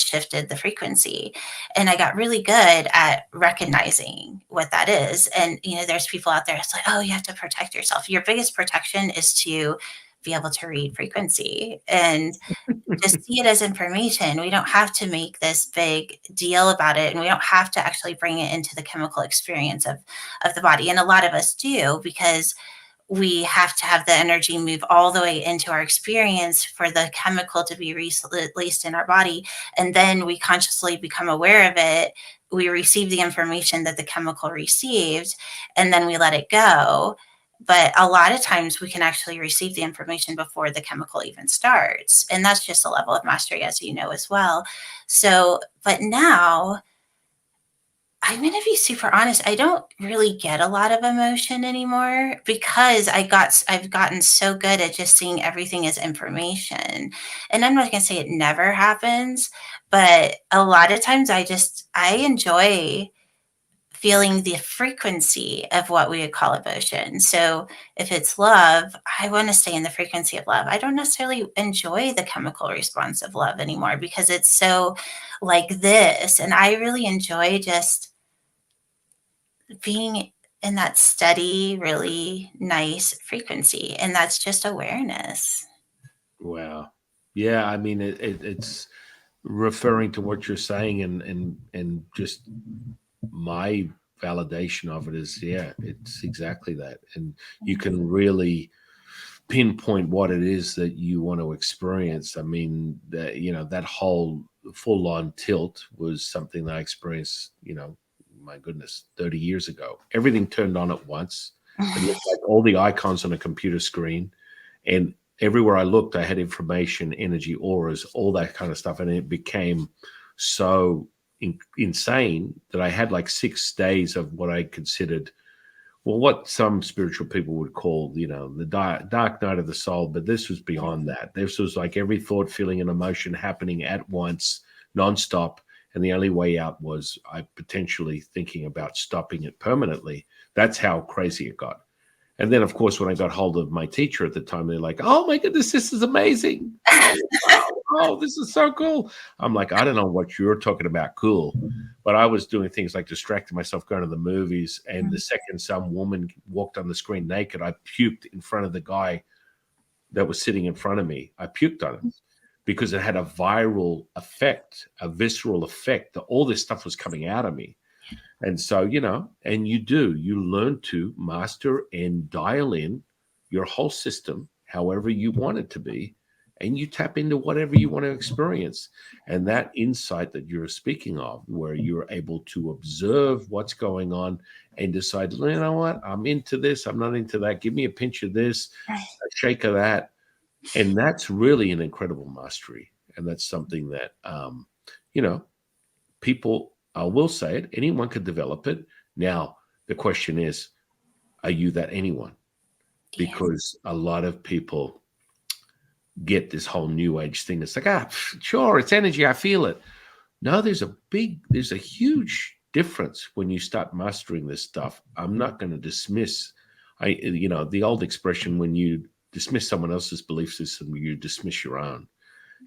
shifted the frequency? And I got really good at recognizing what that is. And there's people out there. It's like, oh, you have to protect yourself. Your biggest protection is to be able to read frequency and just see it as information. We don't have to make this big deal about it, and we don't have to actually bring it into the chemical experience of the body. And a lot of us do because we have to have the energy move all the way into our experience for the chemical to be released in our body. And then we consciously become aware of it. We receive the information that the chemical received, and then we let it go. But a lot of times we can actually receive the information before the chemical even starts. And that's just a level of mastery, as you know, as well. So, but now I'm going to be super honest. I don't really get a lot of emotion anymore because I've gotten so good at just seeing everything as information. And I'm not going to say it never happens, but a lot of times I enjoy feeling the frequency of what we would call emotion. So if it's love, I want to stay in the frequency of love. I don't necessarily enjoy the chemical response of love anymore because it's so like this. And I really enjoy just being in that steady, really nice frequency. And that's just awareness. Wow. Yeah, I mean it's referring to what you're saying, and just my validation of it is, yeah, it's exactly that. And you can really pinpoint what it is that you want to experience. I mean, that whole full on tilt was something that I experienced, my goodness, 30 years ago. Everything turned on at once. It looked like all the icons on a computer screen, and everywhere I looked, I had information, energy, auras, all that kind of stuff. And it became so insane that I had like 6 days of what I considered, well, what some spiritual people would call, the dark night of the soul. But this was beyond that. This was like every thought, feeling, and emotion happening at once, nonstop. And the only way out was I potentially thinking about stopping it permanently. That's how crazy it got. And then, of course, when I got hold of my teacher at the time, they're like, "Oh my goodness, this is amazing! Oh, this is so cool!" I'm like, "I don't know what you're talking about, cool," but I was doing things like distracting myself, going to the movies, and the second some woman walked on the screen naked, I puked in front of the guy that was sitting in front of me. I puked on him because it had a viral effect, a visceral effect. That all this stuff was coming out of me. And so, and you learn to master and dial in your whole system, however you want it to be, and you tap into whatever you want to experience. And that insight that you're speaking of, where you're able to observe what's going on and decide, you know what, I'm into this, I'm not into that. Give me a pinch of this, a shake of that. And that's really an incredible mastery. And that's something that, you know, people, I will say it, anyone could develop it. Now, the question is, are you that anyone? Yeah. Because a lot of people get this whole new age thing. It's like, sure, it's energy. I feel it. No, there's a huge difference when you start mastering this stuff. I'm not going to dismiss, the old expression, when you dismiss someone else's belief system, you dismiss your own.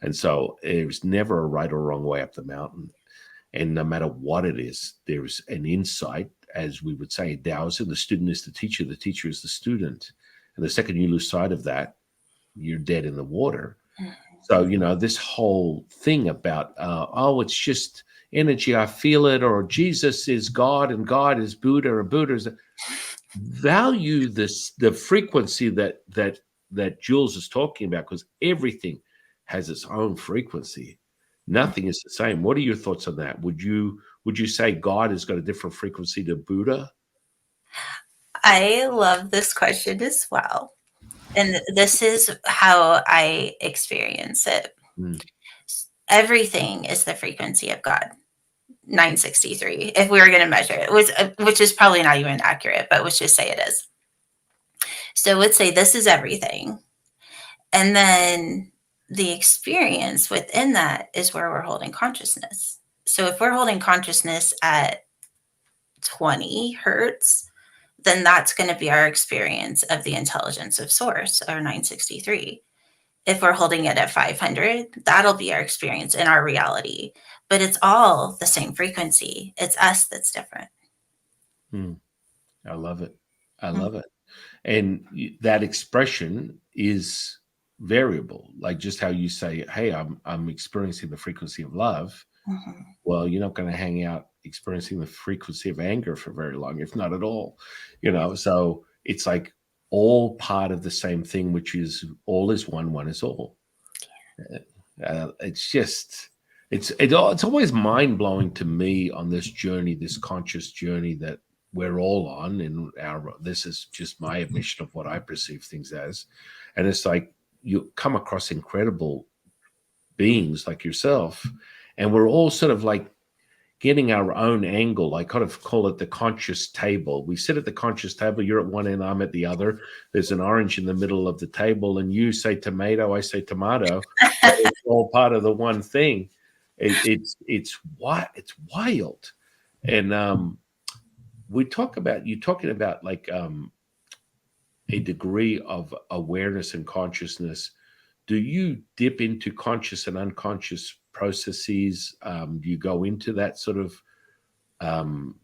And so there's never a right or wrong way up the mountain. And no matter what it is, there's an insight, as we would say in Taoism, the student is the teacher is the student. And the second you lose sight of that, you're dead in the water. So, this whole thing about, it's just energy, I feel it, or Jesus is God and God is Buddha, or Buddha is, value this, the frequency that Jules is talking about, because everything has its own frequency. Nothing is the same. What are your thoughts on that? Would you say God has got a different frequency to Buddha? I love this question as well. And this is how I experience it. Mm, Everything is the frequency of God. 963 if we were going to measure it, which is probably not even accurate, but let's just say it is. So let's say this is everything. And then the experience within that is where we're holding consciousness. So if we're holding consciousness at 20 hertz, then that's going to be our experience of the intelligence of source, or 963. If we're holding it at 500, that'll be our experience in our reality. But it's all the same frequency. It's us that's different. I love it. I Mm-hmm. love it. And that expression is variable, like just how you say, hey, I'm experiencing the frequency of love. Mm-hmm. Well, you're not going to hang out experiencing the frequency of anger for very long, if not at all. So it's like all part of the same thing, which is all is one, one is all. It's just it's always mind blowing to me on this journey, this conscious journey that we're all on. And this is just my admission of what I perceive things as. And it's like you come across incredible beings like yourself, and we're all sort of like getting our own angle. I kind of call it the conscious table. We sit at the conscious table. You're at one end, I'm at the other. There's an orange in the middle of the table, and you say tomato, I say tomato. But it's all part of the one thing. It's wild. And you're talking about like a degree of awareness and consciousness. Do you dip into conscious and unconscious processes? Do you go into that sort of um,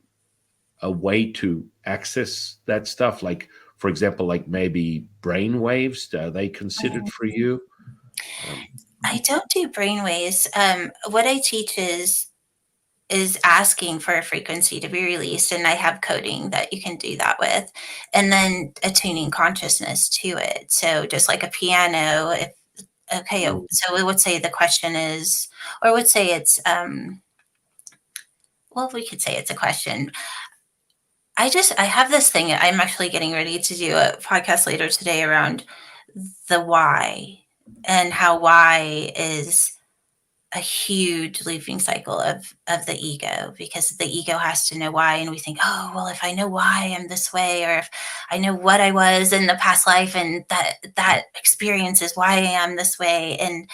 a way to access that stuff? Like, for example, like maybe brain waves, are they considered for you? Um, I don't do brainwaves. What I teach is asking for a frequency to be released, and I have coding that you can do that with, and then attuning consciousness to it. So just like a piano, if okay, mm, so we would say the question is, or would say it's well, we could say it's a question. I have this thing. I'm actually getting ready to do a podcast later today around the why, and how why is a huge looping cycle of the ego, because the ego has to know why, and we think, oh well, if I know why I'm this way, or if I know what I was in the past life, and that experience is why I am this way, and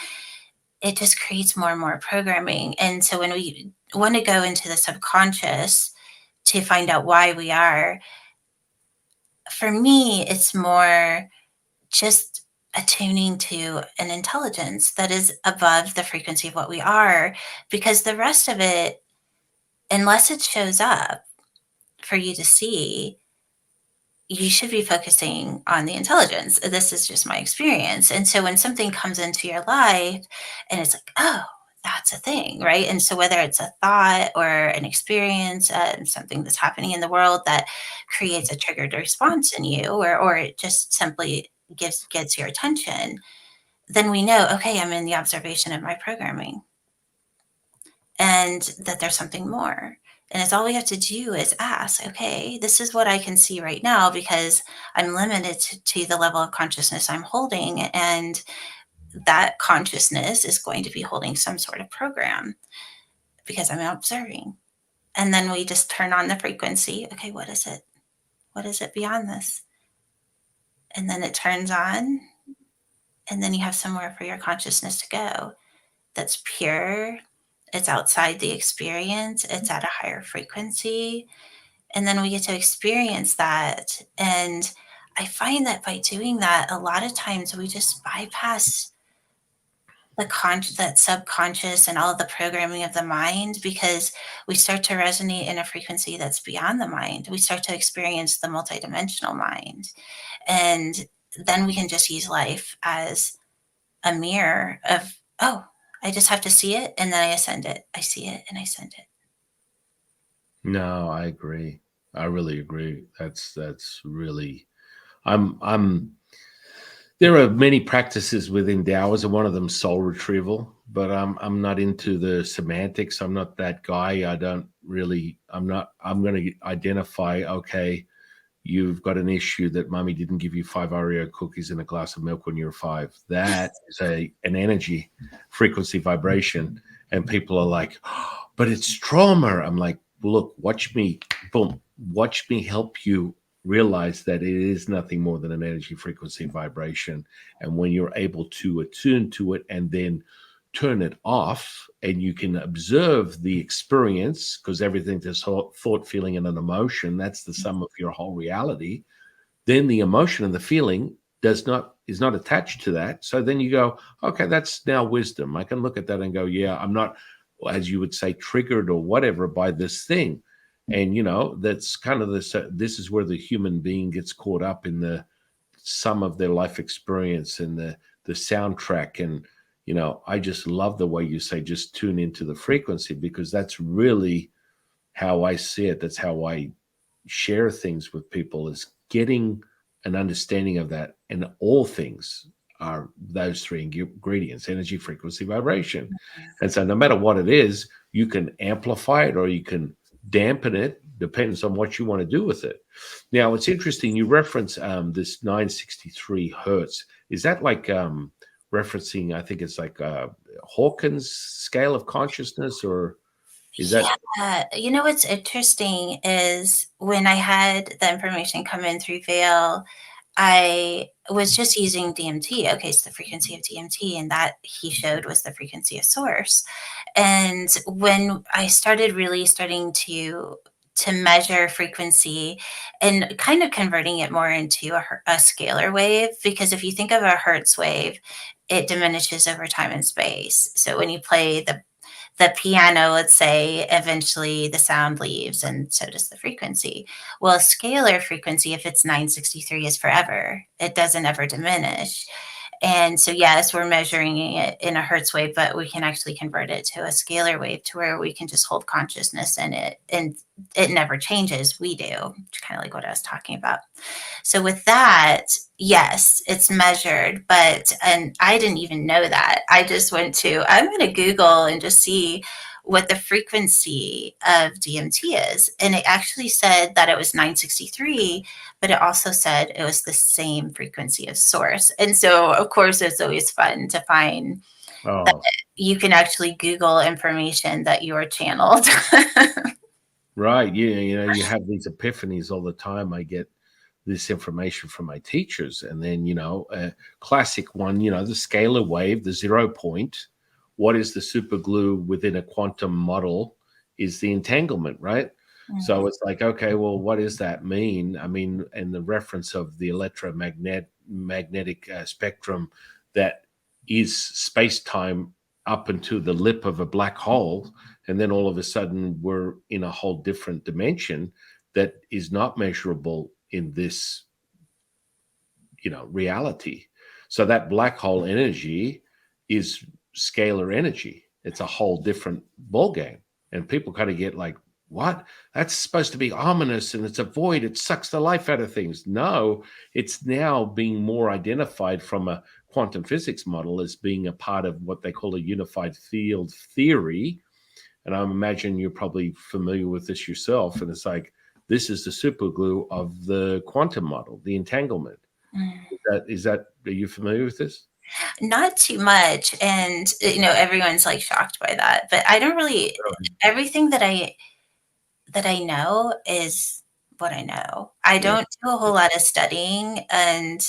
it just creates more and more programming. And so when we want to go into the subconscious to find out why we are, for me it's more just attuning to an intelligence that is above the frequency of what we are, because the rest of it, unless it shows up for you to see, you should be focusing on the intelligence. This is just my experience. And so when something comes into your life and it's like, oh, that's a thing, right? And so whether it's a thought or an experience, something that's happening in the world that creates a triggered response in you, or it just simply gets your attention, then we know, okay, I'm in the observation of my programming, and that there's something more. And it's all we have to do is ask, okay, this is what I can see right now because I'm limited to the level of consciousness I'm holding. And that consciousness is going to be holding some sort of program because I'm observing. And then we just turn on the frequency. Okay, what is it? What is it beyond this? And then it turns on, and then you have somewhere for your consciousness to go that's pure. It's outside the experience, it's at a higher frequency. And then we get to experience that. And I find that by doing that, a lot of times we just bypass that subconscious and all of the programming of the mind, because we start to resonate in a frequency that's beyond the mind. We start to experience the multidimensional mind. And then we can just use life as a mirror of, oh, I just have to see it and then I ascend it. I see it and I send it. no, I agree. I really agree. That's really. I'm. There are many practices within Taoism. One of them, soul retrieval, but I'm not into the semantics. I'm not that guy. I don't really. I'm not. I'm going to identify. Okay, you've got an issue that mommy didn't give you 5 Oreo cookies and a glass of milk when you were 5. That is an energy frequency vibration. And people are like, oh, but it's trauma. I'm like, look, watch me, boom, watch me help you realize that it is nothing more than an energy, frequency, vibration. And when you're able to attune to it and then turn it off, and you can observe the experience, because everything is thought, feeling, and an emotion, that's the sum of your whole reality. Then the emotion and the feeling is not attached to that. So then you go, okay, that's now wisdom. I can look at that and go, yeah, I'm not, as you would say, triggered or whatever by this thing. And that's kind of this is where the human being gets caught up in the sum of their life experience and the soundtrack. And I just love the way you say just tune into the frequency, because that's really how I see it. That's how I share things with people, is getting an understanding of that. And all things are those three ingredients: energy, frequency, vibration. And so no matter what it is, you can amplify it or you can dampen it, depends on what you want to do with it. Now, it's interesting you reference this 963 hertz. Is that like referencing, I think it's like Hawkins scale of consciousness, or is that? What's interesting is when I had the information come in through Veil, I was just using DMT. Okay, so the frequency of DMT, and that he showed was the frequency of source. And when I started really starting to measure frequency and kind of converting it more into a scalar wave, because if you think of a hertz wave, it diminishes over time and space. So when you play the piano, let's say, eventually the sound leaves and so does the frequency. Well, a scalar frequency, if it's 963, is forever. It doesn't ever diminish. And so, yes, we're measuring it in a hertz wave, but we can actually convert it to a scalar wave to where we can just hold consciousness in it, and it never changes. We do, kind of like what I was talking about. So with that, yes, it's measured, and I didn't even know that. I just I'm going to Google and just see what the frequency of DMT is. And it actually said that it was 963, but it also said it was the same frequency of source. And so, of course, it's always fun to find that Oh, you can actually Google information that you are channeled. right. Yeah, you have these epiphanies all the time. I get this information from my teachers, and then a classic one, the scalar wave, the 0 point. What is the super glue within a quantum model? Is the entanglement, right? So it's like, okay, well, what does that mean? I mean, and the reference of the magnetic spectrum that is space time up into the lip of a black hole, and then all of a sudden we're in a whole different dimension that is not measurable in this reality. So that black hole energy is scalar energy. It's a whole different ball game. And people kind of get like, what? That's supposed to be ominous and it's a void. It sucks the life out of things. No, it's now being more identified from a quantum physics model as being a part of what they call a unified field theory. And I imagine you're probably familiar with this yourself. And it's like, this is the super glue of the quantum model, the entanglement. Are you familiar with this? Not too much, and everyone's like shocked by that, but I don't really. Everything that I know is what I know. I Yeah, don't do a whole lot of studying, and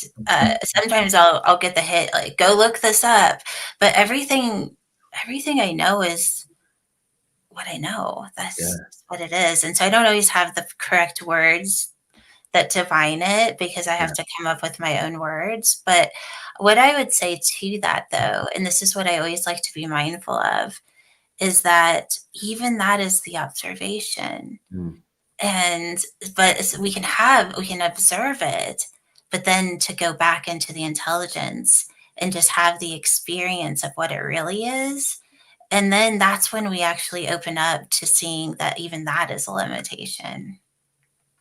sometimes I'll get the hit like go look this up, but everything I know is what I know. That's yeah, what it is, and so I don't always have the correct words that define it because I have yeah. to come up with my own words. But what I would say to that, though, and this is what I always like to be mindful of, is that even that is the observation. Mm, And but we can observe it, but then to go back into the intelligence and just have the experience of what it really is. And then that's when we actually open up to seeing that even that is a limitation.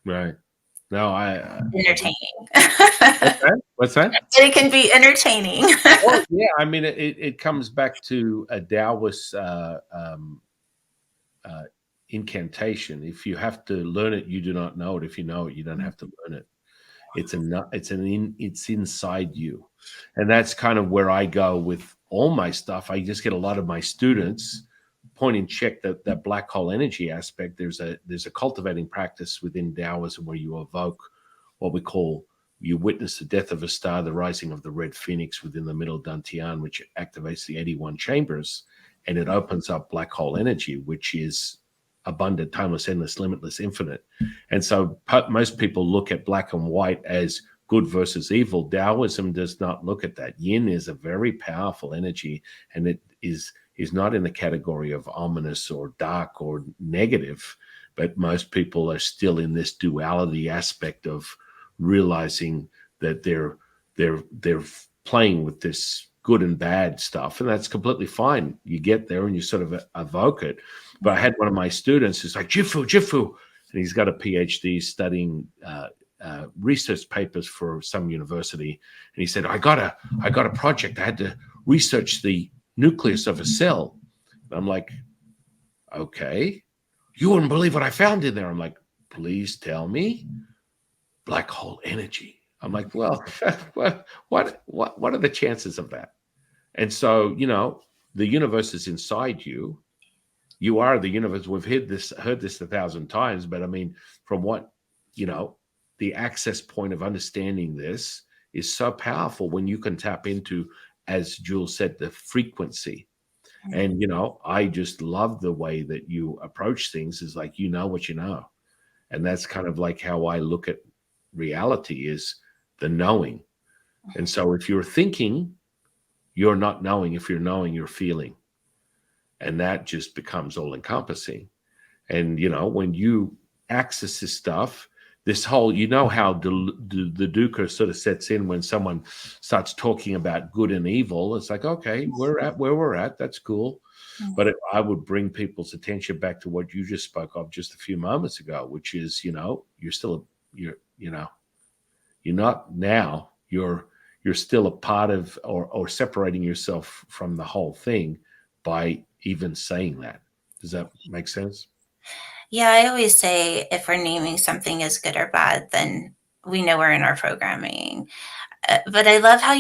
right. No, I get. Entertaining. What's that? What's that? It can be entertaining. Well, yeah. I mean, it comes back to a Taoist uh, incantation. If you have to learn it, you do not know it. If you know it, you don't have to learn it. It's inside you, and that's kind of where I go with all my stuff. I just get a lot of my students point in check that black hole energy aspect, there's a cultivating practice within Taoism where you evoke what we call, you witness the death of a star, the rising of the red phoenix within the middle dantian, which activates the 81 chambers, and it opens up black hole energy, which is abundant, timeless, endless, limitless, infinite. And so most people look at black and white as good versus evil. Taoism does not look at that. Yin is a very powerful energy, and it is not in the category of ominous or dark or negative, but most people are still in this duality aspect of realizing that they're playing with this good and bad stuff, and that's completely fine. You get there and you sort of evoke it. But I had one of my students who's like, Jifu, and he's got a PhD studying research papers for some university, and he said, I got a project. I had to research the nucleus of a cell. And I'm like, okay, you wouldn't believe what I found in there. I'm like, please tell me. Black hole energy. I'm like, well, what are the chances of that? And so, the universe is inside you. You are the universe. We've heard this 1,000 times, but I mean, from what, the access point of understanding this is so powerful when you can tap into, as Jules said, the frequency. And, I just love the way that you approach things, is like, what you know. And that's kind of like how I look at reality, is the knowing. And so if you're thinking, you're not knowing. If you're knowing, you're feeling. And that just becomes all encompassing. And, when you access this stuff, this whole, how the dukkha sort of sets in when someone starts talking about good and evil. It's like, okay, we're at where we're at. That's cool. But I would bring people's attention back to what you just spoke of just a few moments ago, which is, you're still, you're not now, you're still a part of, or separating yourself from the whole thing by even saying that. Does that make sense? Yeah, I always say if we're naming something as good or bad, then we know we're in our programming. But I love how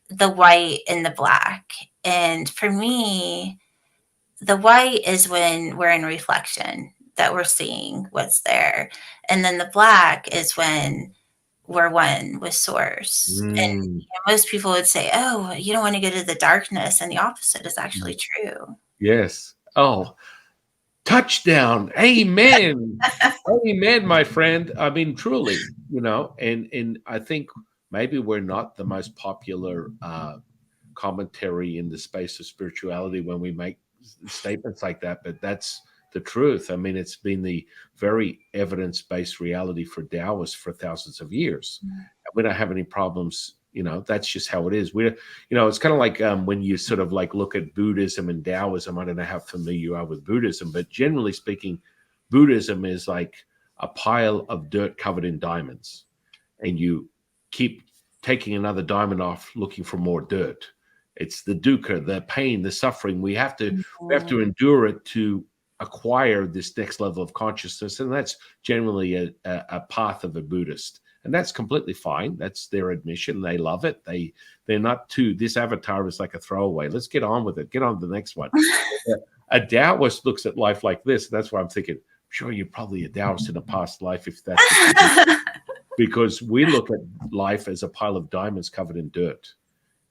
the white and the black. And for me, the white is when we're in reflection, that we're seeing what's there. And then the black is when we're one with source. And most people would say, oh, you don't want to go to the darkness. And the opposite is actually true. Yes. Oh, touchdown. Amen. Amen, my friend. I mean, truly, and I think maybe we're not the most popular commentary in the space of spirituality when we make statements like that, but that's the truth. I mean, it's been the very evidence-based reality for Taoists for thousands of years. We don't have any problems. That's just how it is. It's kind of like when you sort of like look at Buddhism and Taoism. I don't know how familiar you are with Buddhism, but generally speaking, Buddhism is like a pile of dirt covered in diamonds, and you keep taking another diamond off, looking for more dirt. It's the dukkha, the pain, the suffering. We have to endure it to acquire this next level of consciousness, and that's generally a path of a Buddhist. And that's completely fine. That's their admission. They love it. They're not too, this avatar is like a throwaway. Let's get on with it. Get on to the next one. A Taoist looks at life like this. That's why I'm thinking, sure, you're probably a Taoist in a past life if that's what you do. Because we look at life as a pile of diamonds covered in dirt.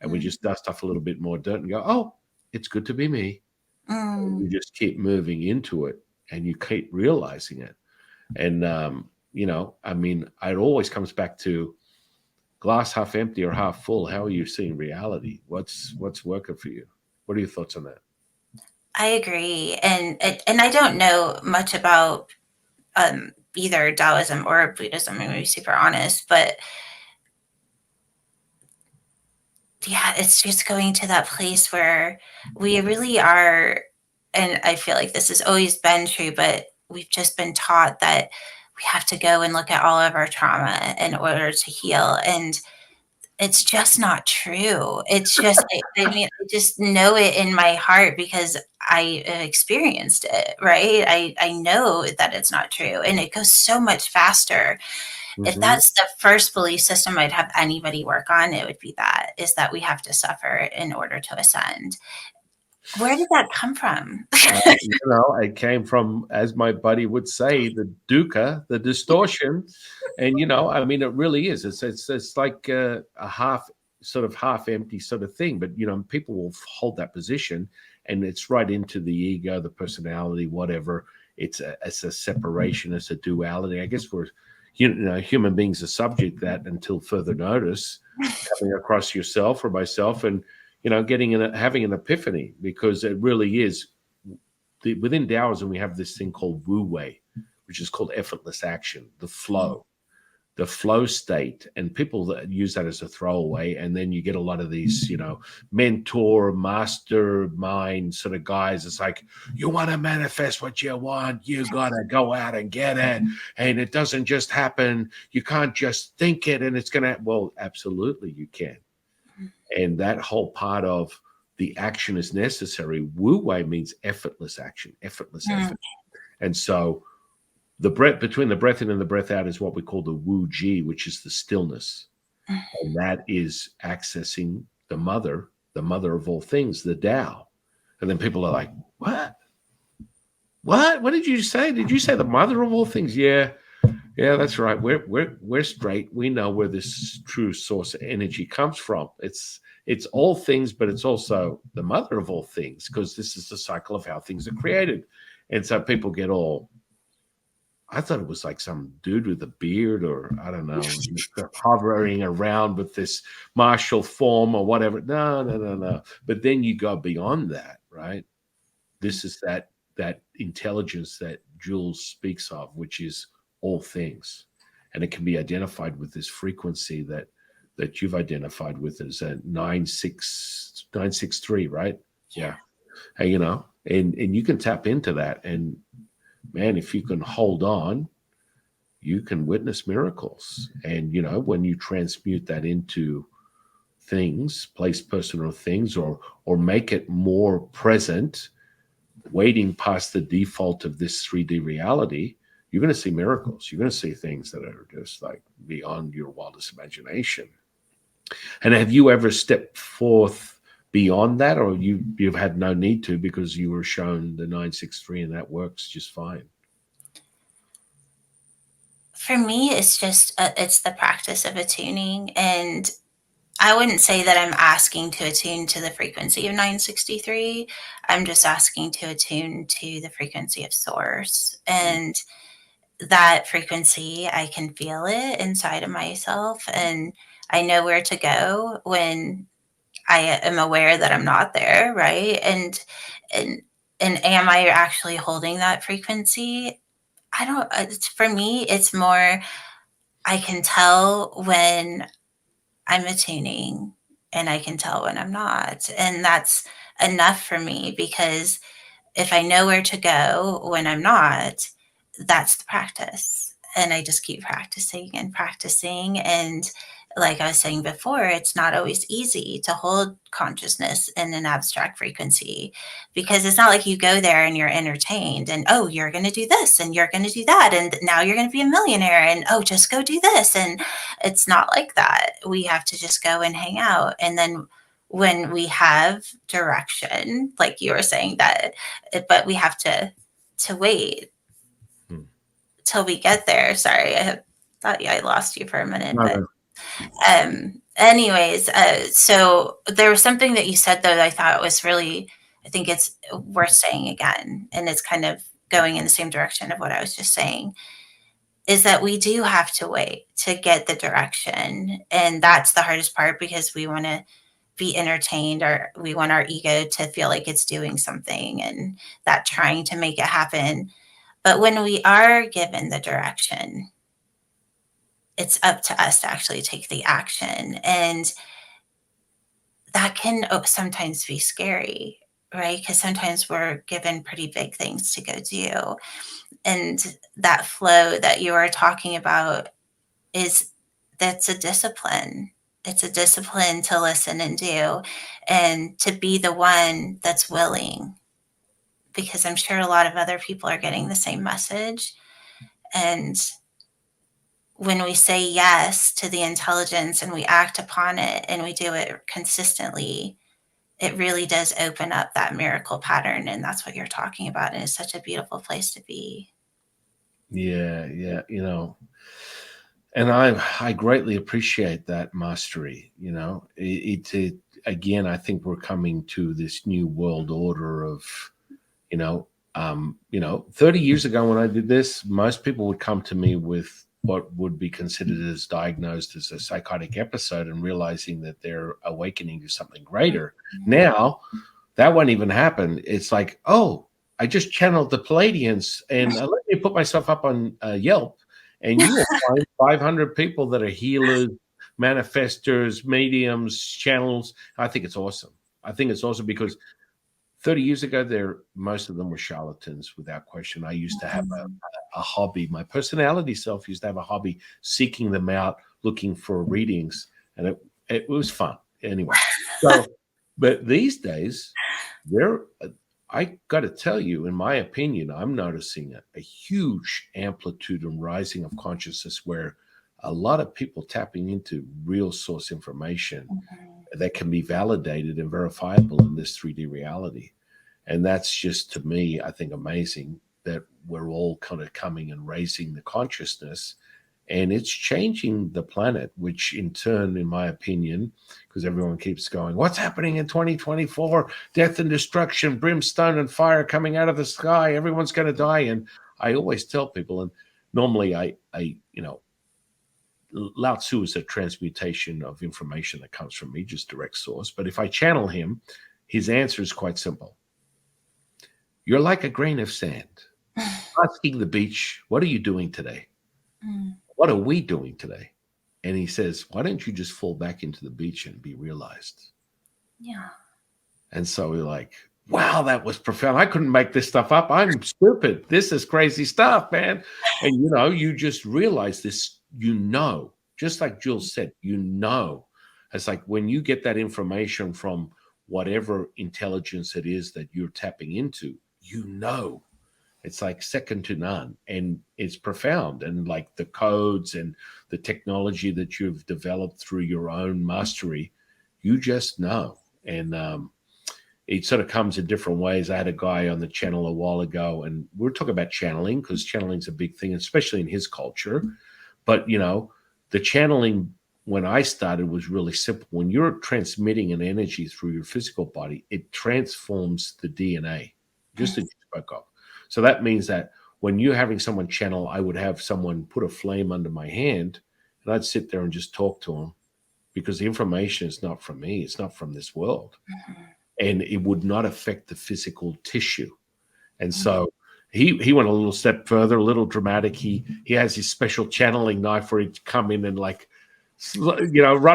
And we just dust off a little bit more dirt and go, oh, it's good to be me. You just keep moving into it, and you keep realizing it. And, I mean, it always comes back to glass half empty or half full. How are you seeing reality? What's working for you? What are your thoughts on that? I agree. And I don't know much about either Taoism or Buddhism, I'm going to be super honest, but yeah, it's just going to that place where we really are, and I feel like this has always been true, but we've just been taught that we have to go and look at all of our trauma in order to heal. And it's just not true. It's just, I mean, I just know it in my heart because I experienced it, right? I know that it's not true. And it goes so much faster. If that's the first belief system I'd have anybody work on, it would be that, is that we have to suffer in order to ascend. Where did that come from? It came from, as my buddy would say, the dukkha, the distortion, and I mean, it really is. It's like a half empty sort of thing. But people will hold that position, and it's right into the ego, the personality, whatever. It's a separation, it's a duality. I guess we're human beings are subject to that until further notice, coming across yourself or myself, and having an epiphany, because it really is within Taoism. We have this thing called Wu Wei, which is called effortless action, the flow state. And people that use that as a throwaway, and then you get a lot of these, mentor, mastermind sort of guys. It's like, you want to manifest what you want, you gotta go out and get it, and it doesn't just happen. You can't just think it, and it's gonna. Well, absolutely, you can. And that whole part of the action is necessary. Wu Wei means effortless action, effortless effort. And so the breath, between the breath in and the breath out, is what we call the Wu Ji, which is the stillness. And that is accessing the mother of all things, the Tao. And then people are like, what? What did you say? Did you say the mother of all things? Yeah. Yeah, that's right. We're straight. We know where this true source of energy comes from. It's all things, but it's also the mother of all things, because this is the cycle of how things are created. And so people get all. I thought it was like some dude with a beard, or I don't know, hovering around with this martial form or whatever. No, no, no, no. But then you go beyond that, right? This is that intelligence that Jules speaks of, which is all things, and it can be identified with this frequency that you've identified with as a 963, right? Yeah. Hey, and you can tap into that, and man, if you can hold on, you can witness miracles. And when you transmute that into things, place, person, or things, or make it more present, waiting past the default of this 3D reality, you're going to see miracles. You're going to see things that are just like beyond your wildest imagination. And have you ever stepped forth beyond that, or you've had no need to, because you were shown the 963 and that works just fine? For me, it's just it's the practice of attuning, and I wouldn't say that I'm asking to attune to the frequency of 963. I'm just asking to attune to the frequency of source. And that frequency, I can feel it inside of myself, and I know where to go when I am aware that I'm not there, right? And and am I actually holding that frequency? I don't. It's, for me, it's more, I can tell when I'm attuning, and I can tell when I'm not. And that's enough for me, because if I know where to go when I'm not, that's the practice. And I just keep practicing and practicing. And like I was saying before, it's not always easy to hold consciousness in an abstract frequency, because it's not like you go there and you're entertained and, oh, you're going to do this and you're going to do that. And now you're going to be a millionaire and, oh, just go do this. And it's not like that. We have to just go and hang out. And then when we have direction, like you were saying, that, but we have to wait Hmm. till we get there. Sorry, I thought I lost you for a minute, No, but no. anyways, so there was something that you said, though, that I thought was really, I think it's worth saying again, and it's kind of going in the same direction of what I was just saying, is that we do have to wait to get the direction. And that's the hardest part, because we want to be entertained, or we want our ego to feel like it's doing something and that trying to make it happen. But when we are given the direction, it's up to us to actually take the action. And that can sometimes be scary, right? Because sometimes we're given pretty big things to go do. And that flow that you are talking about is, that's a discipline. It's a discipline to listen and do, and to be the one that's willing, because I'm sure a lot of other people are getting the same message. And when we say yes to the intelligence and we act upon it and we do it consistently, it really does open up that miracle pattern. And that's what you're talking about. And it's such a beautiful place to be. Yeah, yeah, and I greatly appreciate that mastery. It again, I think we're coming to this new world order of, you know, 30 years ago when I did this, most people would come to me with what would be considered as diagnosed as a psychotic episode and realizing that they're awakening to something greater. Now, that won't even happen. It's like, oh, I just channeled the Palladians and let me put myself up on Yelp, and you will find 500 people that are healers, manifestors, mediums, channels. I think it's awesome. I think it's awesome because 30 years ago, most of them were charlatans without question. I used to have a hobby. My personality self used to have a hobby seeking them out, looking for readings, and it was fun. Anyway, so but these days, there I got to tell you, in my opinion, I'm noticing a huge amplitude and rising of consciousness where a lot of people tapping into real source information that can be validated and verifiable in this 3D reality. And that's just, to me, I think, amazing that we're all kind of coming and raising the consciousness, and it's changing the planet, which in turn, in my opinion, because everyone keeps going, what's happening in 2024? Death and destruction, brimstone and fire coming out of the sky. Everyone's going to die. And I always tell people, and normally Lao Tzu is a transmutation of information that comes from me, just direct source. But if I channel him, his answer is quite simple. You're like a grain of sand. Asking the beach, what are you doing today? What are we doing today? And he says, why don't you just fall back into the beach and be realized? Yeah. And so we're like, wow, that was profound. I couldn't make this stuff up. I'm stupid. This is crazy stuff, man. And you just realize this, just like Jules said, It's like when you get that information from whatever intelligence it is that you're tapping into, it's like second to none, and it's profound. And like the codes and the technology that you've developed through your own mastery, you just know. And it sort of comes in different ways. I had a guy on the channel a while ago, and we are talking about channeling because channeling's a big thing, especially in his culture. But the channeling when I started was really simple. When you're transmitting an energy through your physical body, it transforms the DNA, just as you spoke of. So that means that when you're having someone channel, I would have someone put a flame under my hand, and I'd sit there and just talk to them because the information is not from me. It's not from this world. And it would not affect the physical tissue. And so he went a little step further, a little dramatic. He has his special channeling knife where he'd come in and run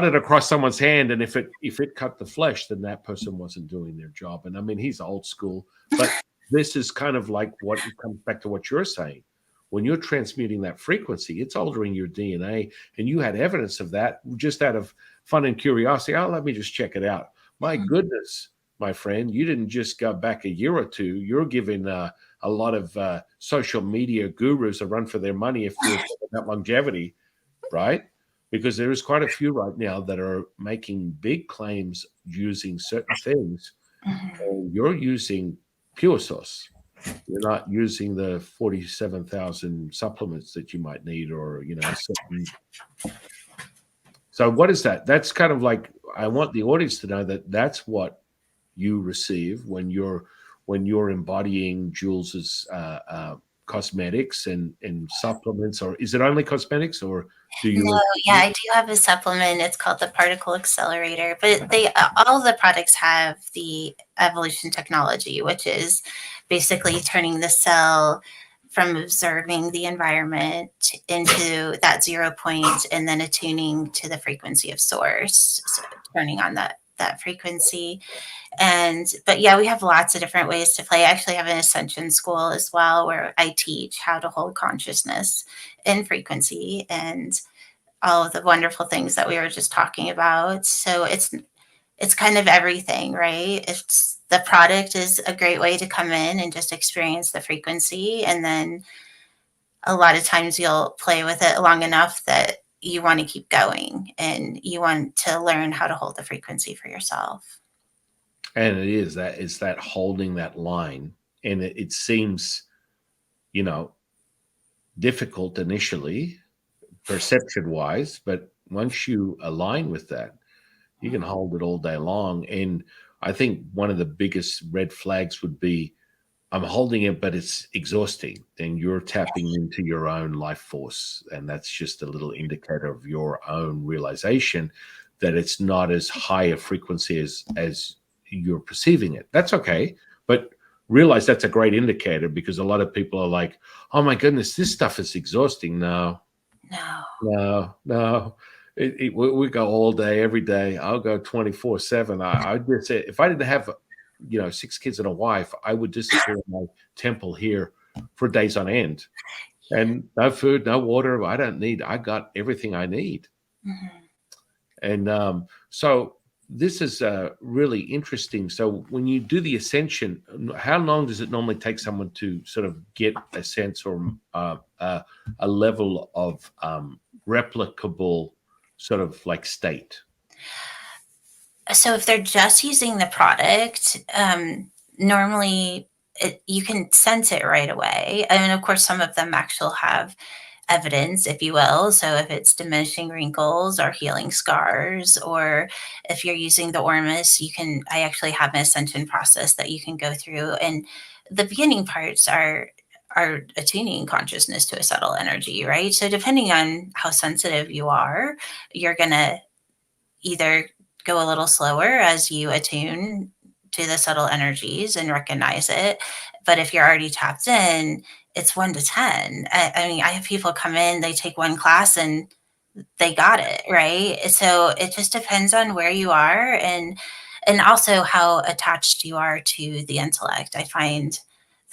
it across someone's hand. And if it cut the flesh, then that person wasn't doing their job. And I mean, he's old school, but this is kind of like what it comes back to what you're saying. When you're transmuting that frequency, it's altering your DNA. And you had evidence of that just out of fun and curiosity. Oh, let me just check it out. My goodness, my friend, you didn't just go back a year or two. You're giving a lot of social media gurus a run for their money if you're talking about longevity, right? Because there is quite a few right now that are making big claims using certain things. And you're using pure source. You're not using the 47,000 supplements that you might need, or certain. So what is that? That's kind of like, I want the audience to know that that's what you receive when you're embodying Jules's cosmetics and supplements. Or is it only cosmetics, or do you? No, yeah, I do have a supplement. It's called the Particle Accelerator, but all the products have the evolution technology, which is basically turning the cell from observing the environment into that 0 point and then attuning to the frequency of source, so turning on that frequency. But yeah, we have lots of different ways to play. I actually have an ascension school as well where I teach how to hold consciousness in frequency and all of the wonderful things that we were just talking about. So it's kind of everything, right? It's the product is a great way to come in and just experience the frequency, and then a lot of times you'll play with it long enough that you want to keep going and you want to learn how to hold the frequency for yourself. And it is that, it's that holding that line, and it seems, you know, difficult initially, perception wise, but once you align with that, you can hold it all day long. And I think one of the biggest red flags would be, I'm holding it, but it's exhausting. Then you're tapping into your own life force. And that's just a little indicator of your own realization that it's not as high a frequency as you're perceiving it. That's okay. But realize that's a great indicator, because a lot of people are like, oh my goodness, this stuff is exhausting. No, No. no, no. We go all day, every day. I'll go 24/7. I just say, if I didn't have, 6 kids and a wife, I would disappear in my temple here for days on end. And no food, no water. I got everything I need. Mhm. And so this is really interesting. So when you do the ascension, how long does it normally take someone to sort of get a sense, or a level of replicable sort of like state? So if they're just using the product, normally you can sense it right away. And of course, some of them actually have evidence, if you will. So if it's diminishing wrinkles or healing scars, or if you're using the Ormus, I actually have an ascension process that you can go through. And the beginning parts are attuning consciousness to a subtle energy, right? So depending on how sensitive you are, you're going to either go a little slower as you attune to the subtle energies and recognize it. But if you're already tapped in, it's 1 to 10. I mean, I have people come in, they take one class and they got it, right? So it just depends on where you are, and also how attached you are to the intellect. I find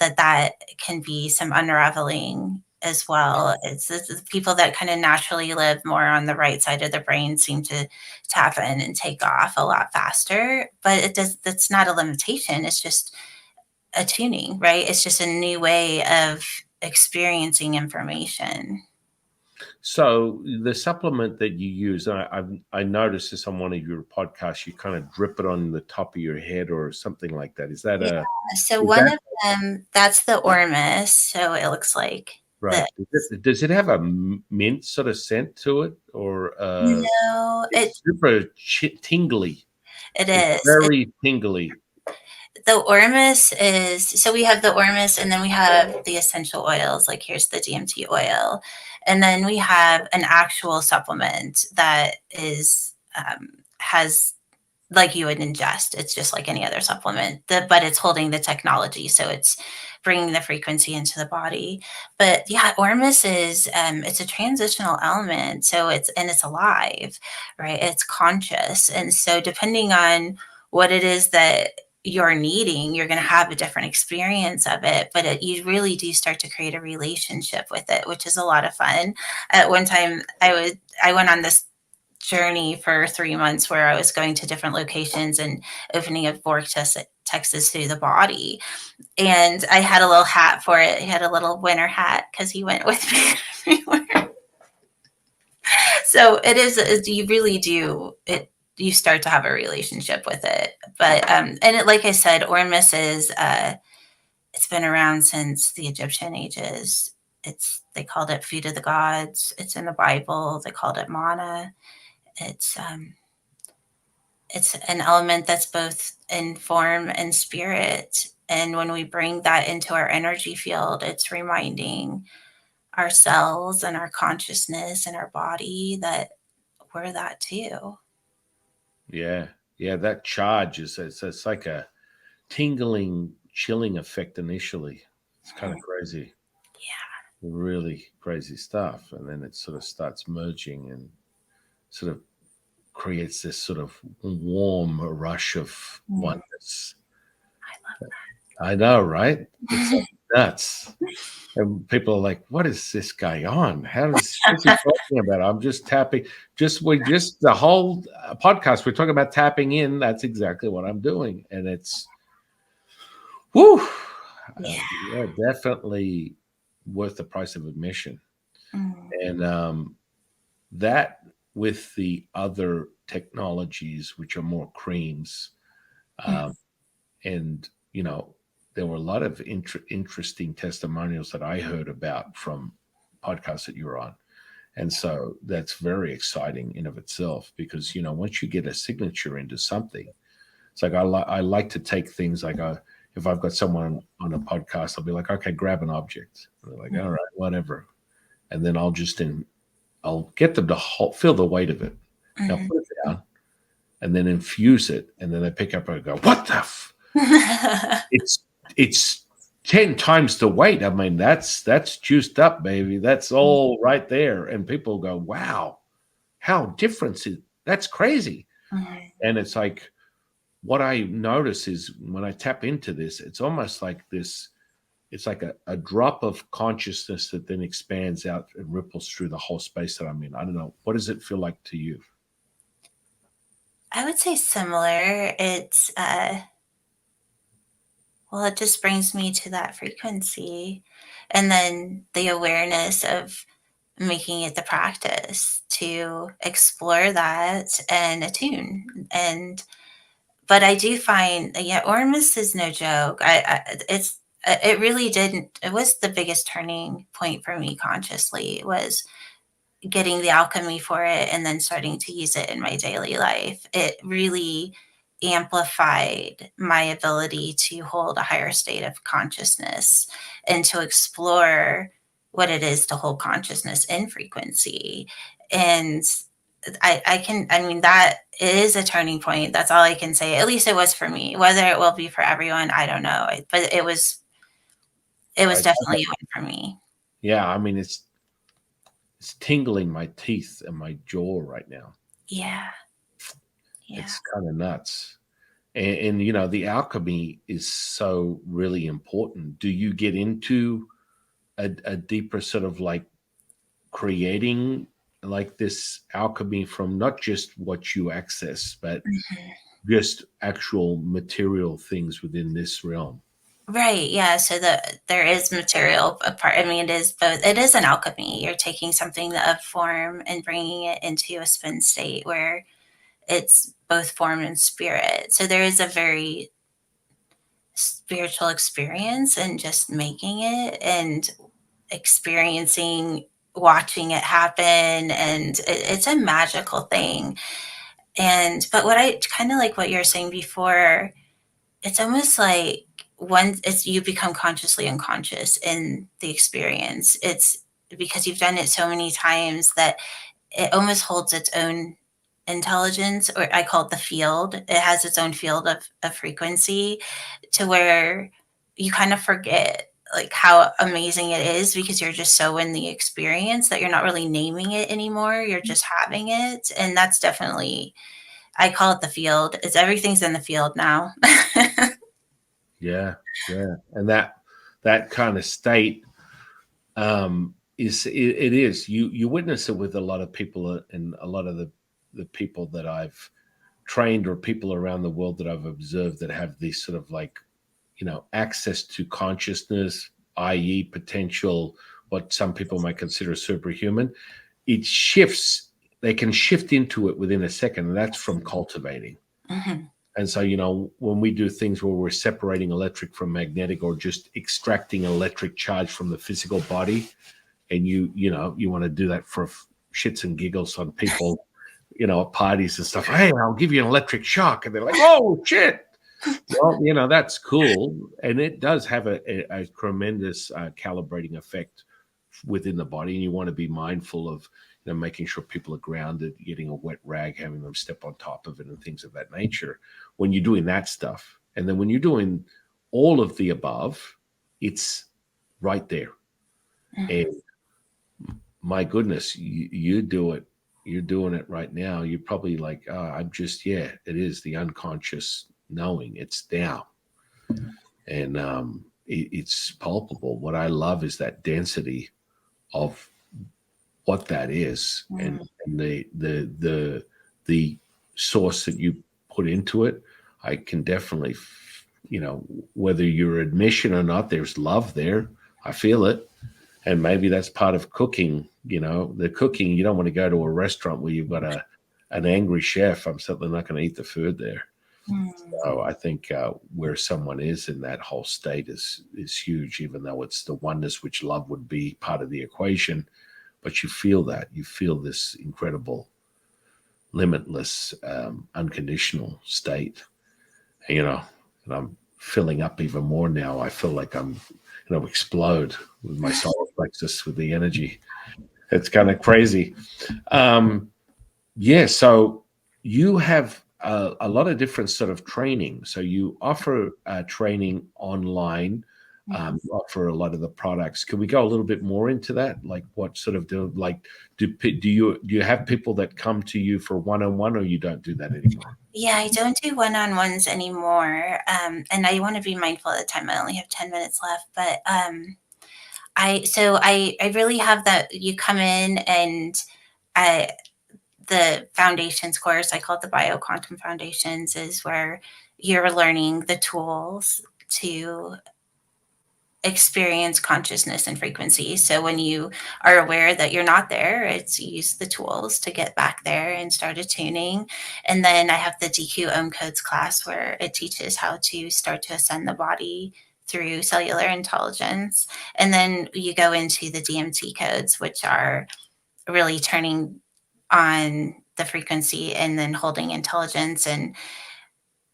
that can be some unraveling as well. It's the people that kind of naturally live more on the right side of the brain seem to tap in and take off a lot faster. But it does that's not a limitation. It's just a tuning, right? It's just a new way of experiencing information. So the supplement that you use, I noticed this on one of your podcasts. You kind of drip it on the top of your head or something like that. Is that Yeah. a So is one that of them, that's the Ormus. So it looks like right? the Does it have a mint sort of scent to it, or no, it's super tingly? it It's is. very tingly. The Ormus is so we have the Ormus and then we have the essential oils, like here's the DMT oil. And then we have an actual supplement that has like you would ingest. It's just like any other supplement, but it's holding the technology, so it's bringing the frequency into the body. But yeah, Ormus is it's a transitional element, so it's alive, right? It's conscious, and so depending on what it is that you're needing, you're going to have a different experience of it. But you really do start to create a relationship with it, which is a lot of fun. At one time, I went on this journey for 3 months where I was going to different locations and opening up vortexes through the body. And I had a little hat for it. He had a little winter hat because he went with me everywhere. So it is, you really do it. You start to have a relationship with it. But, and like I said, Ormus it's been around since the Egyptian ages. They called it food of the gods. It's in the Bible. They called it manna. It's, um, it's an element that's both in form and spirit. And when we bring that into our energy field, it's reminding our cells and our consciousness and our body that we're that too. Yeah, yeah. That charge it's like a tingling, chilling effect initially. It's kind of crazy, Yeah. really crazy stuff, and then it sort of starts merging and sort of creates this sort of warm rush of Mm, oneness. I I know, right? It's love like nuts. And people are like, "What is this guy on? What's he talking about?" I'm just tapping. We just the whole podcast. We're talking about tapping in. That's exactly what I'm doing, and it's whoo, yeah. yeah, definitely worth the price of admission. Mm, And that with the other technologies, which are more creams, mm. And, there were a lot of interesting testimonials that I heard about from podcasts that you're on. And so that's very exciting in of itself because, once you get a signature into something, it's like I like to take things like if I've got someone on a podcast, I'll be like, okay, grab an object. And they're like, all right, whatever. And then I'll get them to feel the weight of it. Now Mhm. put it down and then infuse it. And then they pick up and go, what the it's it's 10 times the weight. I mean, that's juiced up, baby. That's all right there. And people go, wow, how different is that's crazy. Mhm. And it's like what I notice is when I tap into this, it's almost like this, it's like a drop of consciousness that then expands out and ripples through the whole space that I'm in. I don't know. What does it feel like to you? I would say similar. Well, it just brings me to that frequency. And then the awareness of making it the practice to explore that and attune. But I do find, yeah, Ormus is no joke. It really didn't, it was the biggest turning point for me consciously was getting the alchemy for it and then starting to use it in my daily life. It really amplified my ability to hold a higher state of consciousness and to explore what it is to hold consciousness in frequency. And I mean, that is a turning point. That's all I can say. At least it was for me. Whether it will be for everyone, I don't know. But it was Right. definitely one for me. Yeah. I mean, it's tingling my teeth and my jaw right now. Yeah. Yeah. It's kind of nuts. And the alchemy is so really important. Do you get into a deeper sort of like creating like this alchemy from not just what you access, but Mhm. just actual material things within this realm? Right. Yeah. So there is material apart. I mean, it is both. It is an alchemy. You're taking something of form and bringing it into a spin state where it's both form and spirit. So there is a very spiritual experience in just making it and experiencing watching it happen, and it's a magical thing. And but what I kind of like what you're saying before, it's almost like once it's you become consciously unconscious in the experience. It's because you've done it so many times that it almost holds its own intelligence, or I call it the field. It has its own field of frequency to where you kind of forget like how amazing it is because you're just so in the experience that you're not really naming it anymore. You're just having it. And that's definitely, I call it the field. It's everything's in the field now. Yeah, yeah. And that kind of state it is you witness it with a lot of people and a lot of the people that I've trained or people around the world that I've observed that have these sort of like access to consciousness, i.e., potential, what some people might consider superhuman. It shifts, they can shift into it within a second, and that's from cultivating. Mhm. And so, when we do things where we're separating electric from magnetic or just extracting electric charge from the physical body, and you want to do that for shits and giggles on people, at parties and stuff. Hey, I'll give you an electric shock. And they're like, oh, shit. Well, that's cool. And it does have a tremendous calibrating effect within the body. And you want to be mindful of, making sure people are grounded, getting a wet rag, having them step on top of it and things of that nature when you're doing that stuff. And then when you're doing all of the above, it's right there. And Mhm. my goodness, you do it. You're doing it right now. You're probably like, oh, I'm just, yeah, it is the unconscious knowing. It's down. And it's palpable. What I love is that density of what that is, and, Mhm. and the source that you put into it. I can definitely, whether you're admission or not, there's love there. I feel it, and maybe that's part of cooking. The cooking. You don't want to go to a restaurant where you've got an angry chef. I'm certainly not going to eat the food there. Mm. So I think where someone is in that whole state is huge, even though it's the oneness which love would be part of the equation. But you feel that you feel this incredible, limitless, unconditional state. You know, and I'm filling up even more now. I feel like I'm, explode with my solar plexus with the energy. It's kind of crazy. Um, Yeah, so you have a lot of different sort of training. So you offer training online. Mhm. You offer a lot of the products. Can we go a little bit more into that? Like what sort of do you have people that come to you for one on one, or you don't do that anymore? Yeah, I don't do one-on-ones anymore, and I want to be mindful of the time. I only have 10 minutes left, but I really have that. You come in and I, the foundations course, I call it the BioQuantum Foundations, is where you're learning the tools to experience consciousness and frequency. So when you are aware that you're not there, it's use the tools to get back there and start attuning. And then I have the DQ Ohm codes class where it teaches how to start to ascend the body through cellular intelligence. And then you go into the DMT codes, which are really turning on the frequency and then holding intelligence and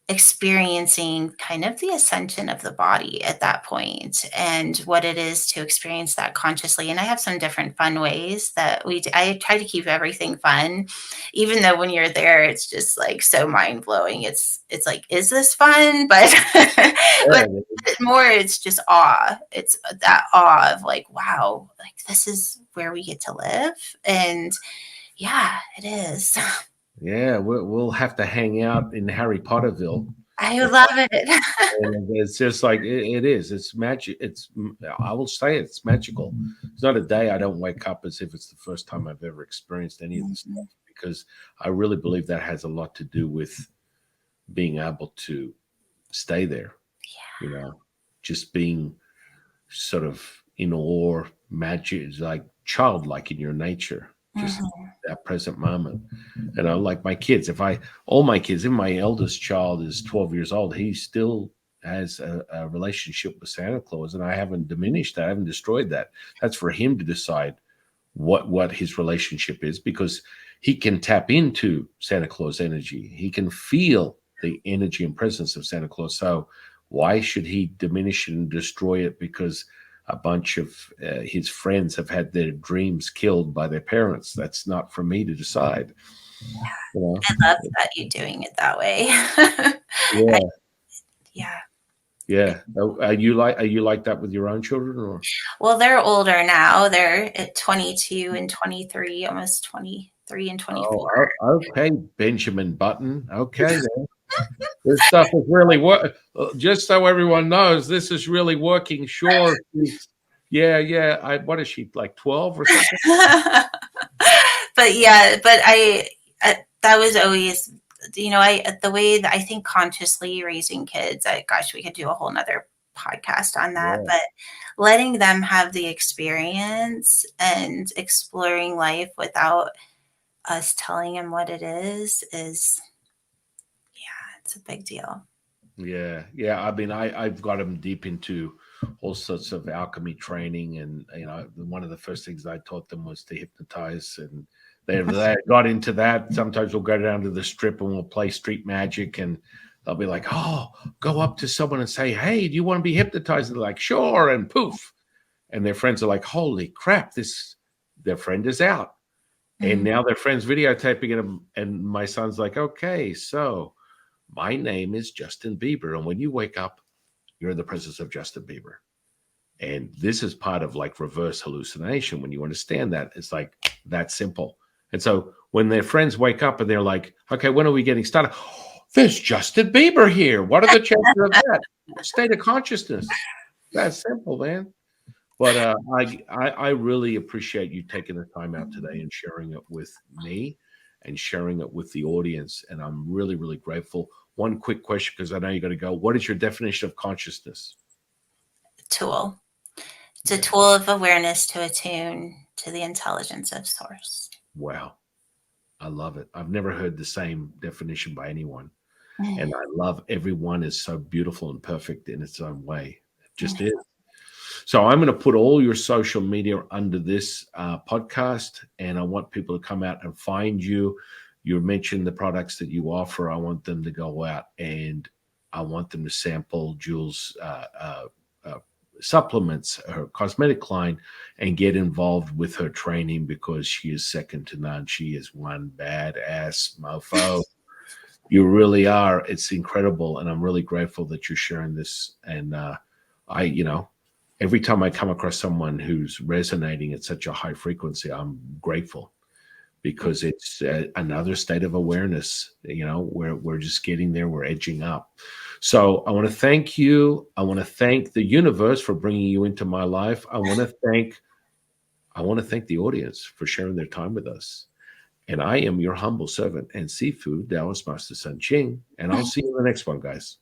experiencing kind of the ascension of the body at that point and what it is to experience that consciously. And I have some different fun ways that I try to keep everything fun, even though when you're there it's just like so mind blowing. It's like, is this fun? But but Yeah, more it's just awe. It's that awe of like, wow, like this is where we get to live. And yeah, it is. yeah, we'll have to hang out in Harry Potterville. I love it. And it's just like it is. It's magic. I will say it's magical. It's not a day I don't wake up as if it's the first time I've ever experienced any of this stuff, Mhm. because I really believe that has a lot to do with being able to stay there, just being sort of in awe, magic, like childlike in your nature, just Mhm. that present moment. And I like my kids. All my kids, even my eldest child is 12 years old, he still has a relationship with Santa Claus, and I haven't diminished that. I haven't destroyed that. That's for him to decide what his relationship is, because he can tap into Santa Claus energy. He can feel the energy and presence of Santa Claus. So why should he diminish it and destroy it because a bunch of his friends have had their dreams killed by their parents? That's not for me to decide. You know? I love that you're doing it that way. I, Yeah, yeah. yeah. Are you like that with your own children, or? Well, they're older now. They're at 22 and 23, almost 23 and 24. Okay, Benjamin Button. Okay, this stuff is really work. Just so everyone knows, this is really working. Sure, yeah, yeah. What is she, like 12 or something? But yeah, but that was always, the way that I think consciously raising kids, gosh, we could do a whole nother podcast on that, Yeah, but letting them have the experience and exploring life without us telling them what it is, yeah, it's a big deal. yeah, yeah. I mean, I've got them deep into all sorts of alchemy training, and one of the first things I taught them was to hypnotize, and they got into that. Sometimes we'll go down to the strip and we'll play street magic, and they'll be like, "Oh, go up to someone and say, hey, do you want to be hypnotized?" And they're like, "Sure," and poof, and their friends are like, "Holy crap, this their friend is out." And Mm. now their friends videotaping it, and my son's like, "Okay, so my name is Justin Bieber, and when you wake up, you're in the presence of Justin Bieber." And this is part of like reverse hallucination. When you understand that, it's like that simple. And so when their friends wake up and they're like, "Okay, when are we getting started?" "Oh, there's Justin Bieber here. What are the chances of that?" State of consciousness. That's simple, man. But I really appreciate you taking the time out today and sharing it with me and sharing it with the audience. And I'm really, really grateful. One quick question, because I know you got to go. What is your definition of consciousness? Tool. It's a Yeah. tool of awareness to attune to the intelligence of source. Wow. I love it. I've never heard the same definition by anyone. And I love everyone is so beautiful and perfect in its own way. It just is. So I'm going to put all your social media under this podcast, and I want people to come out and find you. You mentioned the products that you offer. I want them to go out and I want them to sample Jewels' uh, supplements, her cosmetic line, and get involved with her training because she is second to none. She is one badass mofo. You really are. It's incredible, and I'm really grateful that you're sharing this. And every time I come across someone who's resonating at such a high frequency, I'm grateful because it's another state of awareness. We're just getting there. We're edging up. So I want to thank you. I want to thank the universe for bringing you into my life. I want to thank the audience for sharing their time with us. And I am your humble servant and seafood Taoist Master San Qing. And I'll see you in the next one, guys.